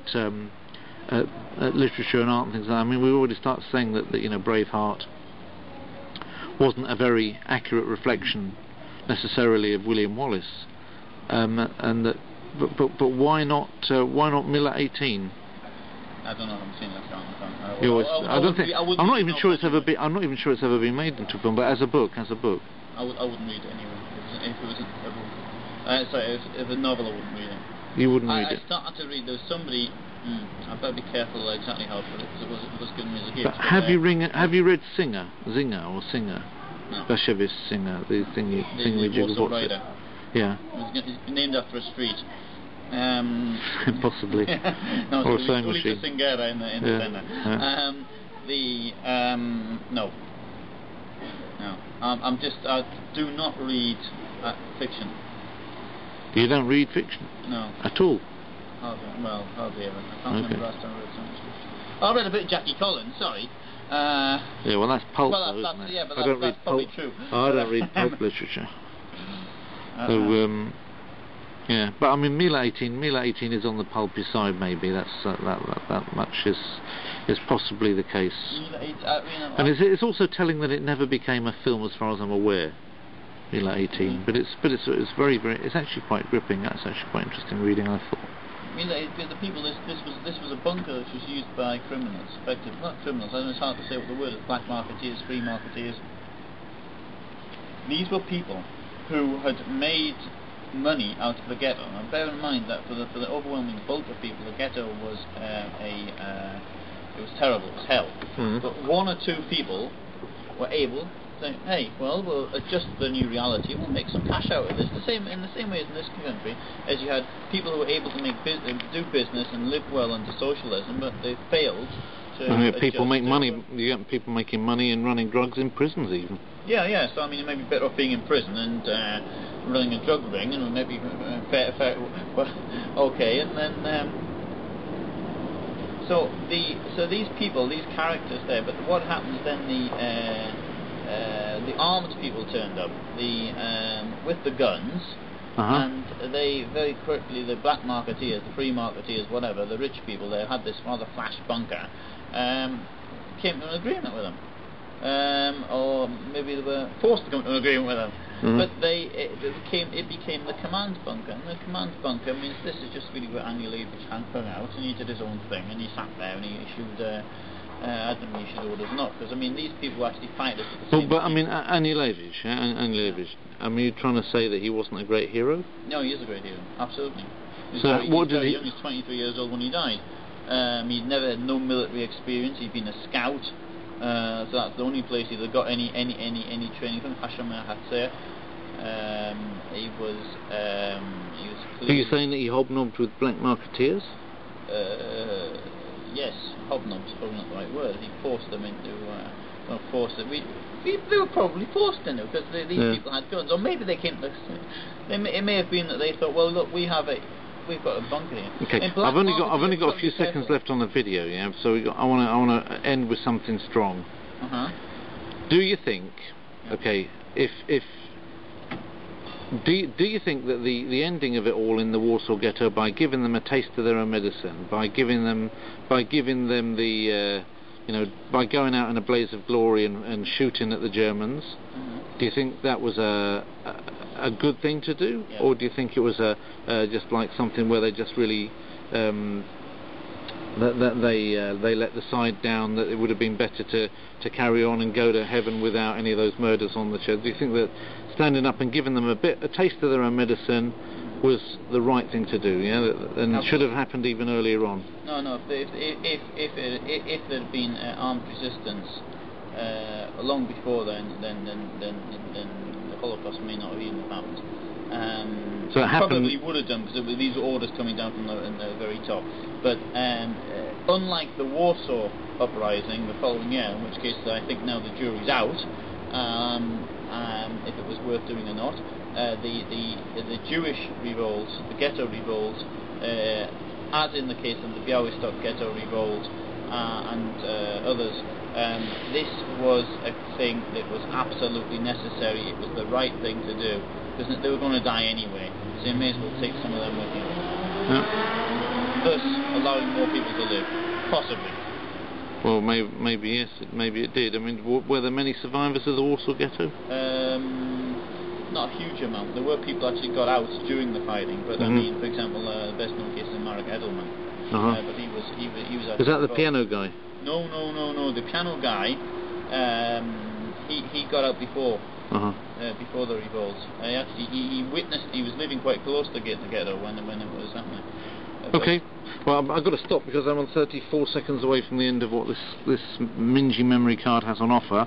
[SPEAKER 1] literature and art and things like that. I mean, we already start saying that you know, Braveheart wasn't a very accurate reflection necessarily of William Wallace, and that, but why not Miller 18?
[SPEAKER 2] I don't know. I haven't seen that film.
[SPEAKER 1] I'm not even sure it's ever been made into a film. But as a book,
[SPEAKER 2] I wouldn't read it anyway. If it was a book. Sorry, if a novel, I wouldn't read it.
[SPEAKER 1] You wouldn't read it.
[SPEAKER 2] I started to read. There was somebody. I better be careful exactly how to put it, because it was given me as a gift.
[SPEAKER 1] But have you read Zinger? No. Bashevitz Singer, the
[SPEAKER 2] Warsaw Rider.
[SPEAKER 1] Yeah.
[SPEAKER 2] It's named after a street.
[SPEAKER 1] Possibly.
[SPEAKER 2] No,
[SPEAKER 1] or
[SPEAKER 2] so
[SPEAKER 1] a sewing machine.
[SPEAKER 2] Singera in the centre. No. I do not read fiction.
[SPEAKER 1] You don't read fiction?
[SPEAKER 2] No.
[SPEAKER 1] At all?
[SPEAKER 2] Hardly ever. I can't remember last time I read something fiction. I read a bit of Jackie Collins, sorry.
[SPEAKER 1] Yeah, well, that's pulp, though, isn't it?
[SPEAKER 2] Yeah, but
[SPEAKER 1] that's
[SPEAKER 2] probably
[SPEAKER 1] pulp.
[SPEAKER 2] true.
[SPEAKER 1] I don't read pulp literature. So, yeah, but I mean, Mila 18 is on the pulpy side. Maybe that much is possibly the case. And it's also telling that it never became a film, as far as I'm aware. Mila 18, but it's very, very, it's actually quite gripping. That's actually quite interesting reading, I thought.
[SPEAKER 2] The people, this was a bunker which was used by criminals, effectively, not criminals. I know it's hard to say what the word is. Black marketeers, free marketeers. These were people who had made money out of the ghetto. And bear in mind that for the overwhelming bulk of people, the ghetto was it was terrible, it was hell. But one or two people were able to say, hey, well, we'll adjust the new reality, we'll make some cash out of this. In the same way as in this country, as you had people who were able to do business and live well under socialism, but they failed to
[SPEAKER 1] people make money. You get people making money and running drugs in prisons even.
[SPEAKER 2] Yeah. So I mean, it may be better off being in prison and running a drug ring, and maybe okay. And then so these people, these characters there. But what happens then? The armed people turned up, with the guns, and they very quickly, the black marketeers, the free marketeers, whatever, the rich people, they had this rather flash bunker, came to an agreement with them, or maybe they were forced to come to an agreement with them. But it became the command bunker, and the command bunker means this is just really where Annie Leibovitz hung out, and he did his own thing, and he sat there and he issued. I don't know if you should orders not, because I mean these people actually fight us.
[SPEAKER 1] But I mean Annie Leibovitz, I mean, you're trying to say that he wasn't a great hero?
[SPEAKER 2] No, he is a great hero, absolutely. He's
[SPEAKER 1] so
[SPEAKER 2] very young, he's 23 years old when he died. He'd never had no military experience. He'd been a scout, so that's the only place he'd got any training from. Hashem Hatzer. He was. Are
[SPEAKER 1] you saying that he hobnobbed with black marketeers?
[SPEAKER 2] Yes, hobnob's probably not the right word. He forced them into
[SPEAKER 3] well, forced it. They were probably forced into it because these people had guns, or maybe they came to. It may have been that they thought, well, look, we've got a bunker here.
[SPEAKER 1] Okay, I've only got a few seconds left on the video, yeah. So I want to end with something strong. Do you think? Okay, do you think that the ending of it all in the Warsaw Ghetto, by giving them a taste of their own medicine, by giving them the by going out in a blaze of glory and shooting at the Germans, do you think that was a good thing to do, or do you think it was just like something where they just really that they let the side down, that it would have been better to carry on and go to heaven without any of those murders on the church? Do you think that standing up and giving them a taste of their own medicine was the right thing to do, and should have happened even earlier on?
[SPEAKER 3] No. If there had been armed resistance long before then the Holocaust may not have even happened.
[SPEAKER 1] So it happened.
[SPEAKER 3] Probably would have done, because these were orders coming down from the very top. But unlike the Warsaw uprising the following year, in which case I think now the jury's out, if it was worth doing or not. The Jewish revolts, the ghetto revolts, as in the case of the Białystok ghetto revolt and others, this was a thing that was absolutely necessary. It was the right thing to do, because they were going to die anyway, so you may as well take some of them with you. Thus allowing more people to live, possibly.
[SPEAKER 1] Well, maybe yes, maybe it did. I mean, were there many survivors of the Warsaw Ghetto?
[SPEAKER 3] Not a huge amount. There were people actually got out during the fighting, but I mean, for example, the best known case is Marek Edelman. But he was.
[SPEAKER 1] Was that the piano guy?
[SPEAKER 3] No. The piano guy, he got out before the revolt. He witnessed. He was living quite close to the ghetto when it was happening.
[SPEAKER 1] Okay, well, I've got to stop because I'm on 34 seconds away from the end of what this Mingy memory card has on offer.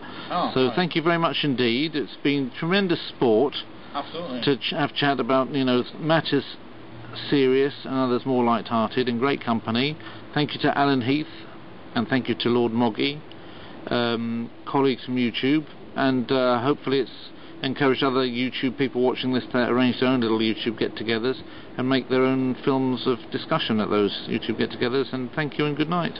[SPEAKER 1] So thank you very much indeed. It's been tremendous sport.
[SPEAKER 3] Absolutely.
[SPEAKER 1] To have chat about matters serious and others more light-hearted, in great company. Thank you to Alan Heath, and thank you to Lord Moggy, colleagues from YouTube, and hopefully it's encouraged other YouTube people watching this to arrange their own little YouTube get-togethers and make their own films of discussion at those YouTube get-togethers. And thank you and good night.